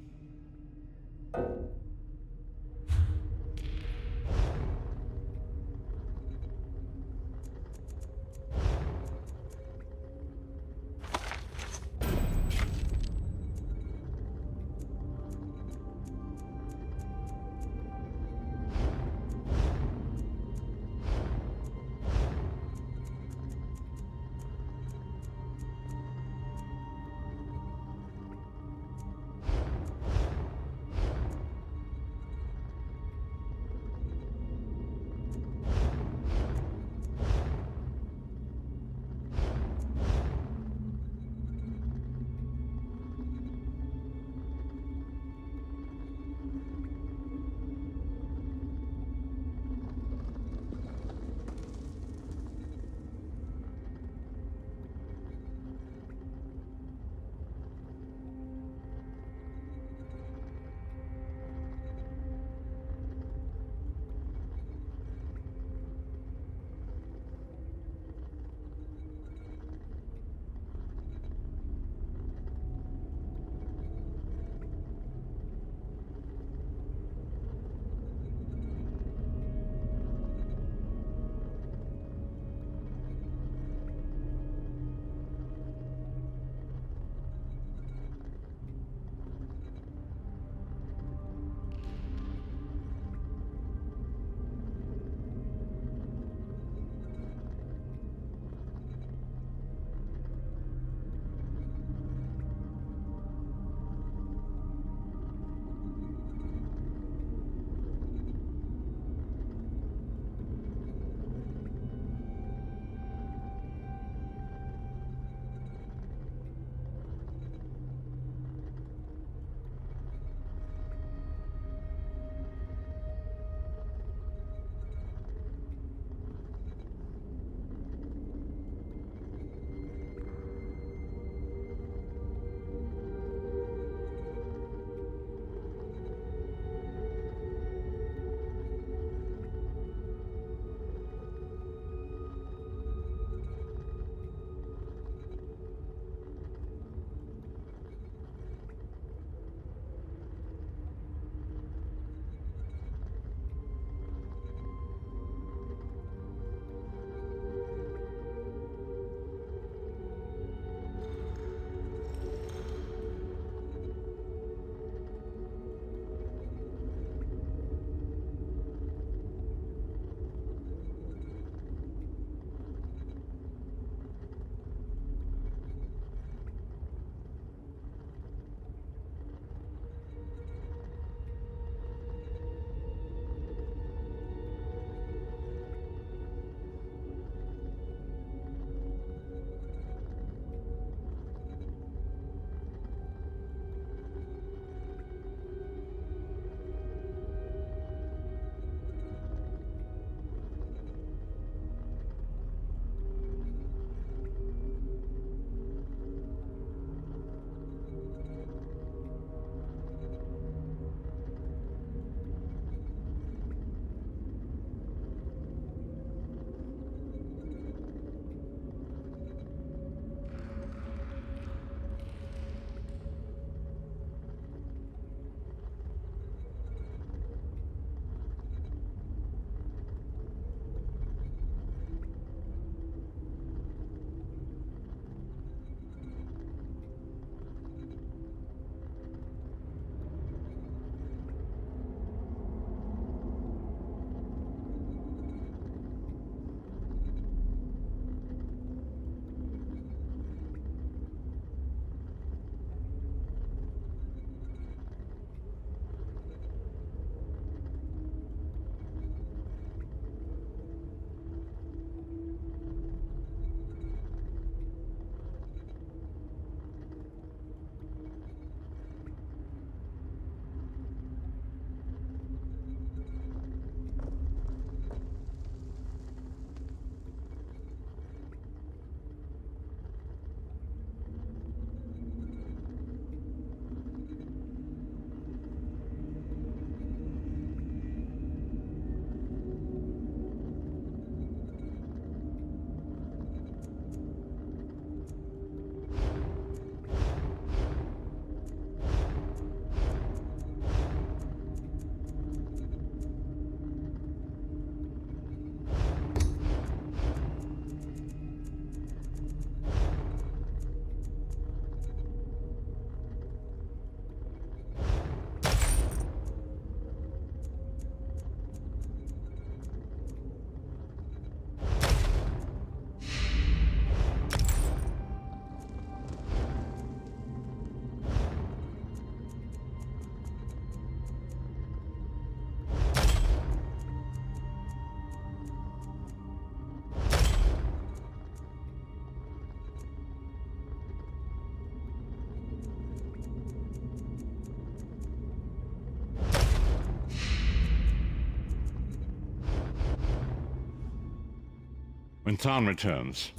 Speaker 13: When Tharn returns,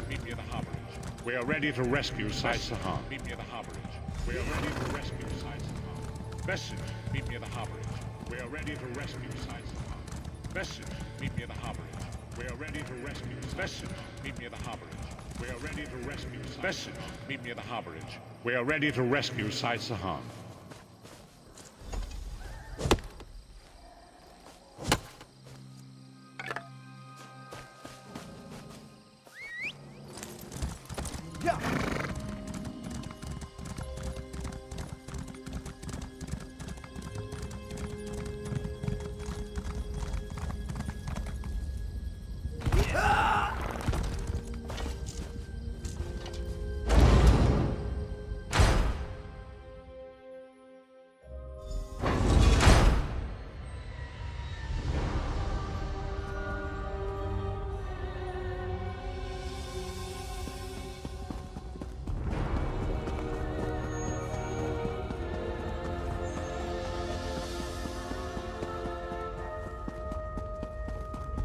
Speaker 13: meet me at the harborage. We are ready to rescue Sai-Sahan. Meet me at the harborage. We are ready to rescue Sai-Sahan. Message, meet me at the harborage. We are ready to rescue Sai-Sahan. Message, meet me at the harborage. We are ready to rescue. Message, meet me at the harborage. We are ready to rescue. Message, meet me at the harborage. We are ready to rescue Sai-Sahan.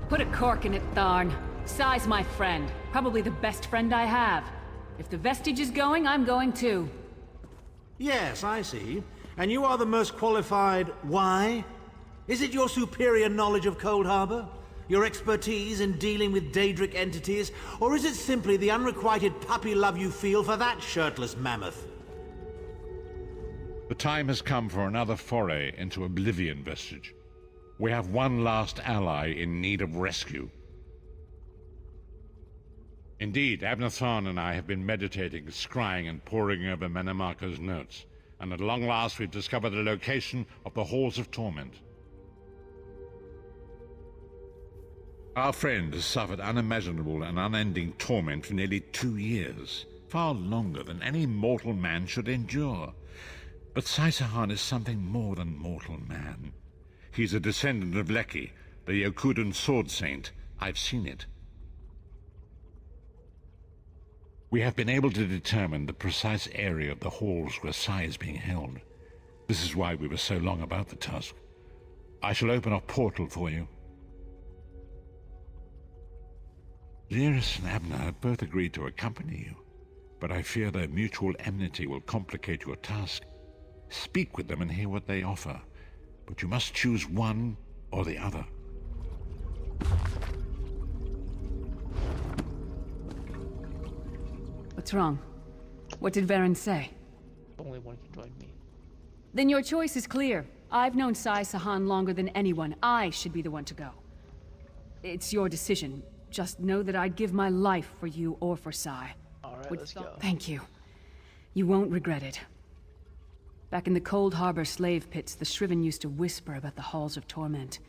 Speaker 8: Put a cork in it, Tharn. Sai's my friend. Probably the best friend I have. If the vestige is going, I'm going too.
Speaker 6: Yes, I see. And you are the most qualified. Why? Is it your superior knowledge of Cold Harbor? Your expertise in dealing with Daedric entities? Or is it simply the unrequited puppy love you feel for that shirtless mammoth?
Speaker 13: the time has come for another foray into Oblivion, Vestige. We have one last ally in need of rescue. Indeed, Abner Tharn and I have been meditating, scrying, and poring over Manamako's notes, and at long last we've discovered the location of the Halls of Torment. Our friend has suffered unimaginable and unending torment for nearly 2 years, far longer than any mortal man should endure. But Sai-Sahan is something more than mortal man. He's a descendant of Leki, the Yokudan sword saint. I've seen it. We have been able to determine the precise area of the halls where Sai is being held. This is why we were so long about the task. I shall open a portal for you. Lyris and Abner have both agreed to accompany you, but I fear their mutual enmity will complicate your task. Speak with them and hear what they offer, but you must choose one or the other.
Speaker 8: What's wrong? What did Varen say?
Speaker 16: Only one can join me.
Speaker 8: Then your choice is clear. I've known Sai-Sahan longer than anyone. I should be the one to go. It's your decision. Just know that I'd give my life for you or for Sai.
Speaker 16: Alright, let's go.
Speaker 8: Thank you. You won't regret it. Back in the Cold Harbor slave pits, the Shriven used to whisper about the Halls of Torment.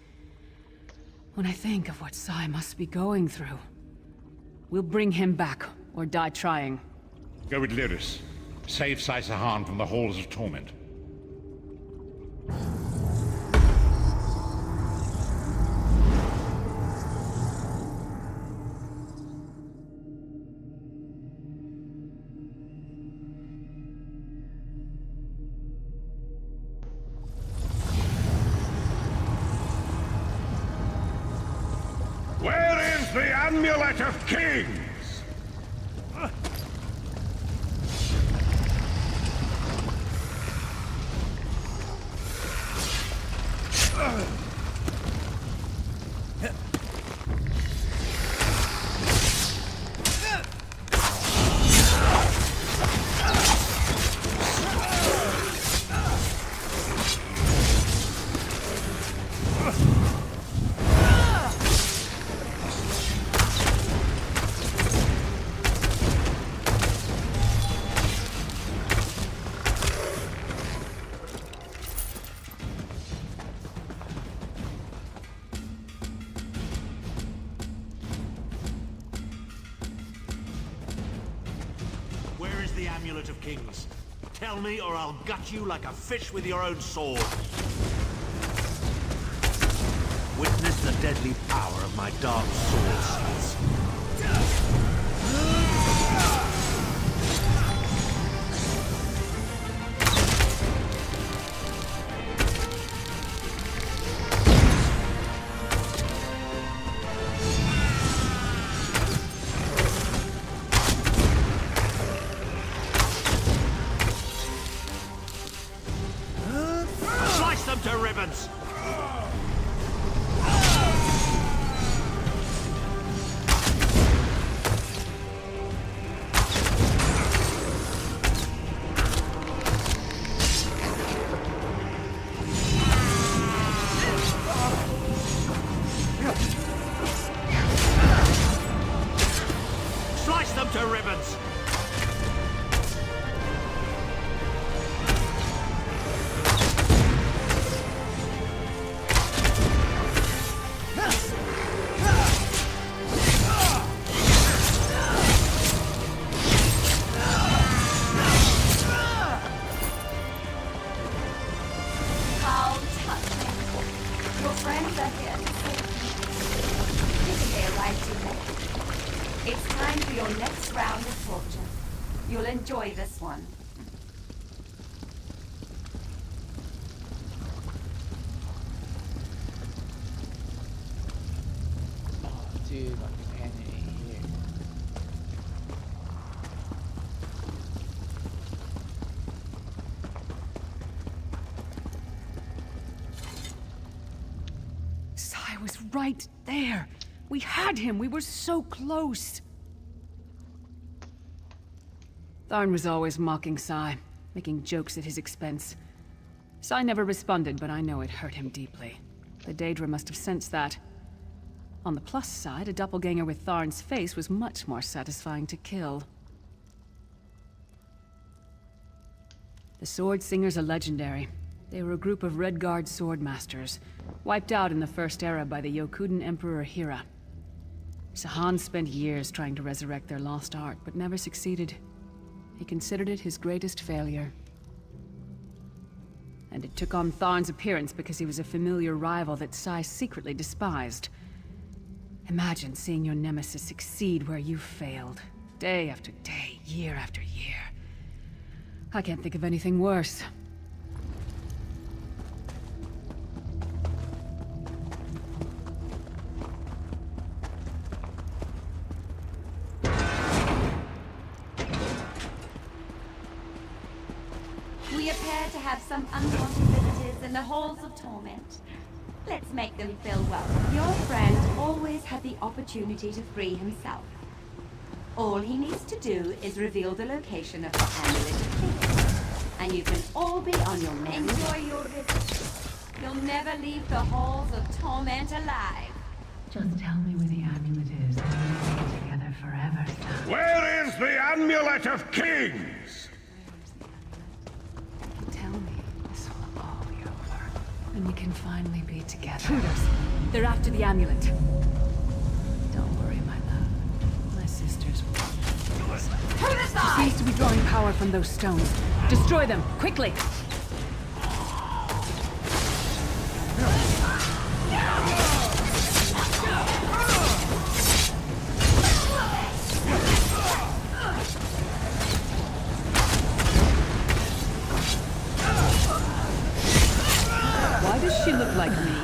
Speaker 8: When I think of what Sai must be going through, we'll bring him back, or die trying.
Speaker 13: Go with Lyris. Save Sai-Sahan from the Halls of Torment.
Speaker 11: Where is the Amulet of Kings?
Speaker 6: Where is the Amulet of Kings? Tell me, or I'll gut you like a fish with your own sword. Witness the deadly power of my dark sword. Slice them to ribbons! Slice them to ribbons!
Speaker 17: How touching. Your friends are here to save you. Didn't they arrive too late? It's time for your next round of torture. You'll enjoy this one.
Speaker 16: Oh, dude, my companion ain't here.
Speaker 8: Sai was right there. We had him. We were so close. Tharn was always mocking Sai, making jokes at his expense. Sai never responded, but I know it hurt him deeply. The Daedra must have sensed that. On the plus side, a doppelganger with Tharn's face was much more satisfying to kill. The Sword Singers are legendary. They were a group of Red Guard sword masters, wiped out in the First Era by the Yokudan Emperor Hira. Sahan spent years trying to resurrect their lost art, but never succeeded. He considered it his greatest failure. And it took on Tharn's appearance because he was a familiar rival that Sai secretly despised. Imagine seeing your nemesis succeed where you failed. Day after day, year after year. I can't think of anything worse.
Speaker 17: We appear to have some unwanted visitors in the halls of torment. Let's make them feel welcome. Your friend always had the opportunity to free himself. All he needs to do is reveal the location of the Amulet of Kings. And you can all be on your merry. Enjoy your visit. You'll never leave the halls of torment alive.
Speaker 8: Just tell me where the amulet is, and we'll be together forever, son.
Speaker 15: Where is the Amulet of Kings?
Speaker 8: Tell me, this will all be over. And we can finally be together. Intruders! They're after the amulet. Don't worry, my love. My sisters will.
Speaker 17: To the side!
Speaker 8: Seems to be drawing power from those stones. Destroy them, quickly! Why does she look like me?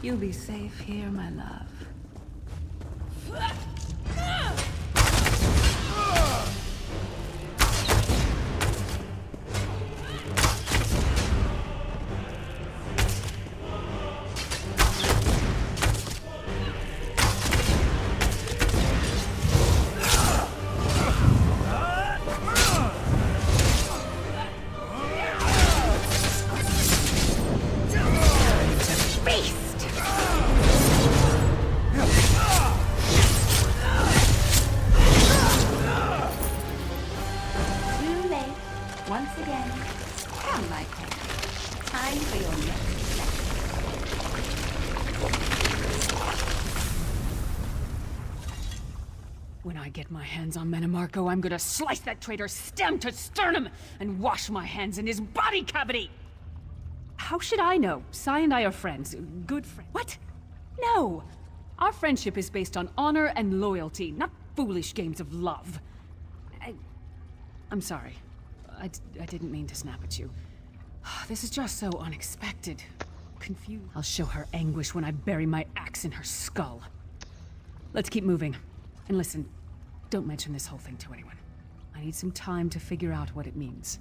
Speaker 8: You'll be safe here, my love. When I get my hands on Menomarco, I'm gonna slice that traitor stem to sternum and wash my hands in his body cavity! How should I know? Sai and I are friends. Good friends. What? No! Our friendship is based on honor and loyalty, not foolish games of love. I'm sorry. I didn't mean to snap at you. This is just so unexpected. Confused. I'll show her anguish when I bury my axe in her skull. Let's keep moving. And listen, don't mention this whole thing to anyone. I need some time to figure out what it means.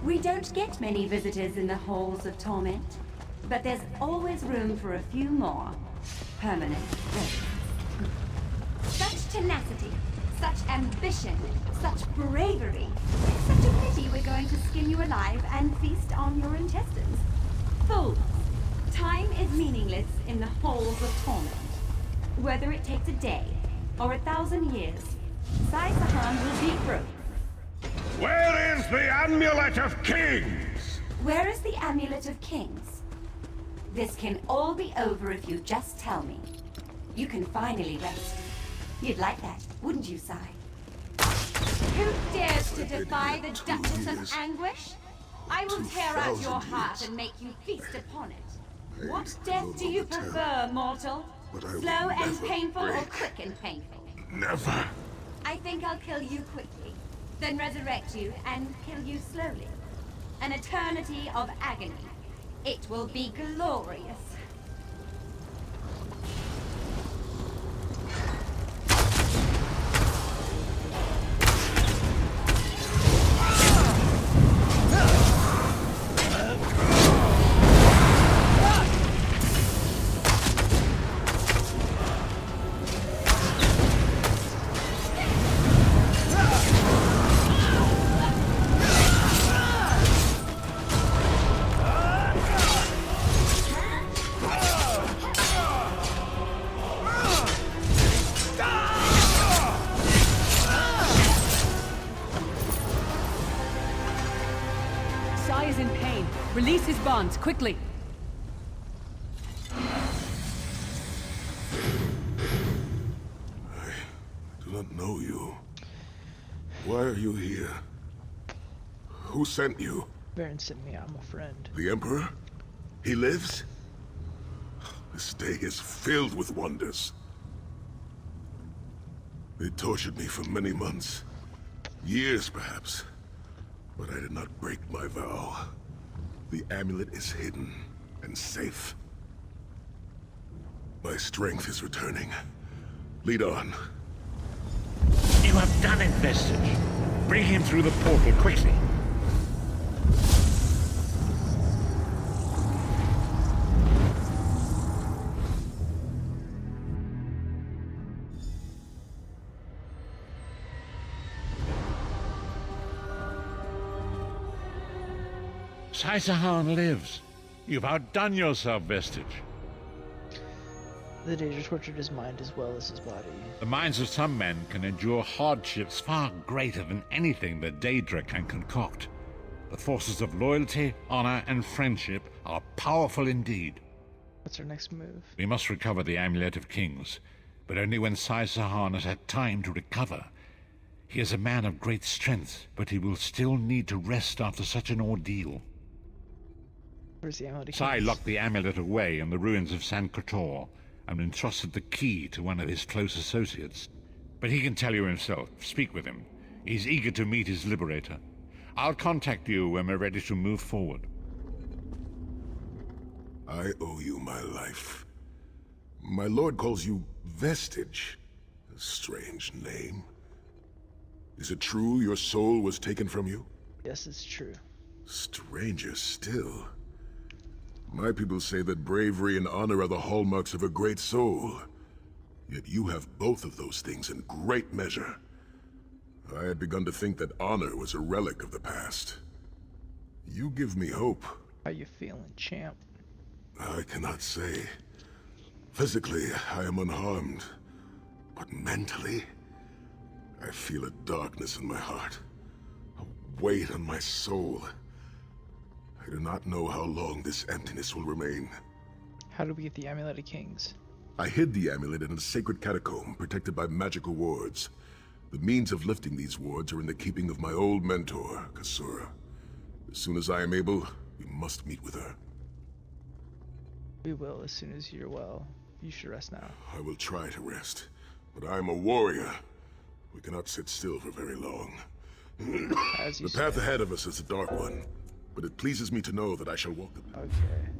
Speaker 17: We don't get many visitors in the halls of torment, but there's always room for a few more permanent residents. Such tenacity, such ambition, such bravery. Such a pity we're going to skin you alive and feast on your intestines. Fools! Time is meaningless in the halls of torment. Whether it takes a day or 1,000 years, Sai Sahan will be broke.
Speaker 15: Where is the Amulet of Kings?
Speaker 17: Where is the Amulet of Kings? This can all be over if you just tell me. You can finally rest. You'd like that, wouldn't you, Sai? Who dares to defy the Duchess of Anguish? I will tear out your heart and make you feast upon it. What death do you prefer, mortal? Slow and painful or quick and painful?
Speaker 15: Never.
Speaker 17: I think I'll kill you quickly, then resurrect you and kill you slowly. An eternity of agony. It will be glorious.
Speaker 8: Release his bonds, quickly!
Speaker 15: I do not know you. Why are you here? Who sent you?
Speaker 16: Baron sent me, I'm a friend.
Speaker 15: The Emperor? He lives? This day is filled with wonders. They tortured me for many months. Years, perhaps. But I did not break my vow. The amulet is hidden and safe. My strength is returning. Lead on.
Speaker 2: You have done it, Vestige. Bring him through the portal quickly. Sai Sahan lives. You've outdone yourself, Vestige.
Speaker 16: The Daedra tortured his mind as well as his body.
Speaker 2: The minds of some men can endure hardships far greater than anything the Daedra can concoct. The forces of loyalty, honor, and friendship are powerful indeed.
Speaker 16: What's our next move?
Speaker 2: We must recover the Amulet of Kings, but only when Sai Sahan has had time to recover. He is a man of great strength, but he will still need to rest after such an ordeal.
Speaker 16: Where's the amulet?
Speaker 2: Sai locked the amulet away in the ruins of San Kotor and entrusted the key to one of his close associates. But he can tell you himself. Speak with him. He's eager to meet his liberator. I'll contact you when we're ready to move forward.
Speaker 15: I owe you my life. My lord calls you Vestige. A strange name. Is it true your soul was taken from you?
Speaker 16: Yes, it's true.
Speaker 15: Stranger still. My people say that bravery and honor are the hallmarks of a great soul. Yet you have both of those things in great measure. I had begun to think that honor was a relic of the past. You give me hope.
Speaker 16: How you feeling, champ?
Speaker 15: I cannot say. Physically, I am unharmed. But mentally, I feel a darkness in my heart. A weight on my soul. I do not know how long this emptiness will remain.
Speaker 16: How do we get the Amulet of Kings?
Speaker 15: I hid the amulet in a sacred catacomb protected by magical wards. The means of lifting these wards are in the keeping of my old mentor, Kasura. As soon as I am able, we must meet with her.
Speaker 16: We will, as soon as you're well. You should rest now.
Speaker 15: I will try to rest, but I am a warrior. We cannot sit still for very long. The path ahead of us is a dark one, but it pleases me to know that I shall walk the path.
Speaker 16: Okay.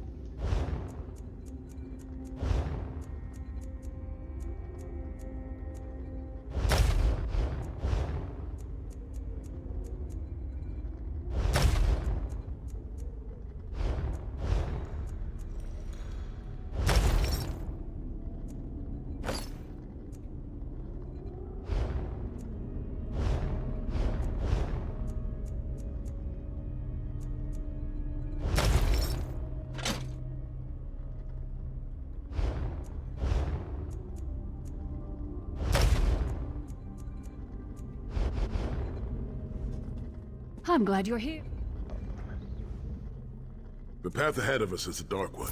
Speaker 8: I'm glad you're here.
Speaker 15: The path ahead of us is a dark one.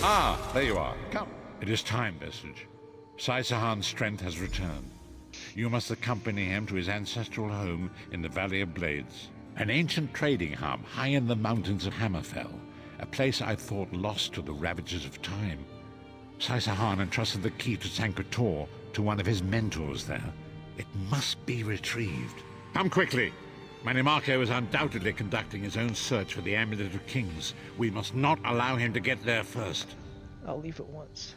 Speaker 2: Ah, there you are. Come. It is time, Vestige. Sai Sahan's strength has returned. You must accompany him to his ancestral home in the Valley of Blades, an ancient trading hub high in the mountains of Hammerfell, a place I thought lost to the ravages of time. Sai Sahan entrusted the key to San Kotor to one of his mentors there. It must be retrieved. Come quickly! Manimarco is undoubtedly conducting his own search for the Amulet of Kings. We must not allow him to get there first.
Speaker 16: I'll leave at once.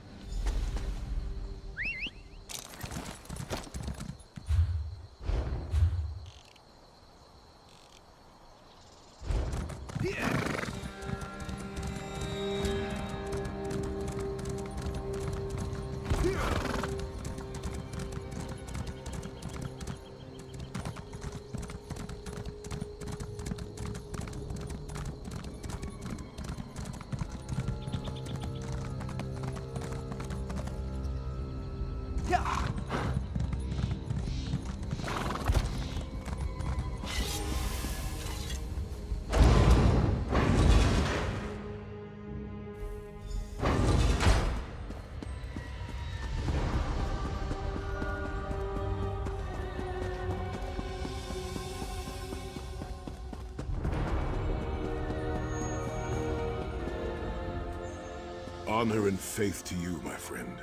Speaker 15: Honor and faith to you, my friend.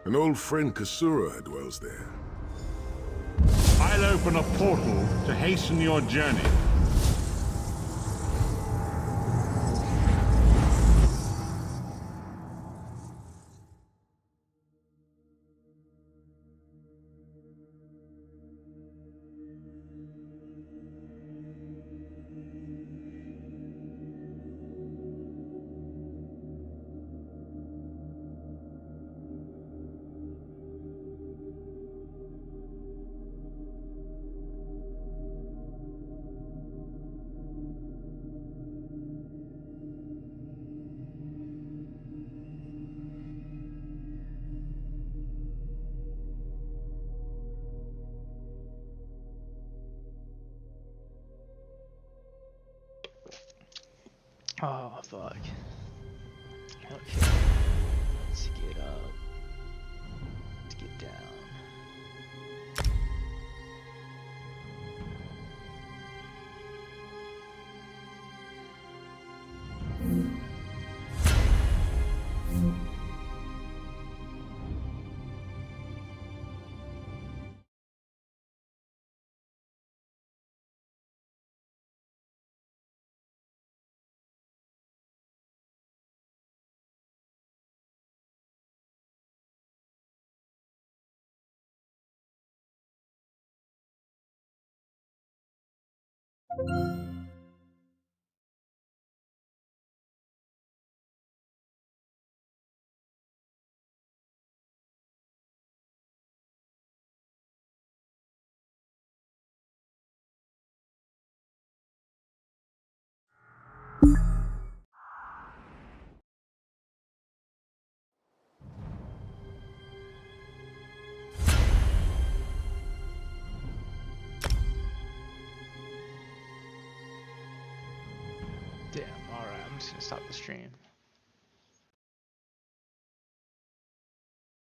Speaker 15: An old friend, Kasura, dwells there.
Speaker 13: I'll open a portal to hasten your journey.
Speaker 16: Oh, fuck. Okay. Let's get up. Let's get down. Damn, alright, I'm just gonna stop the stream.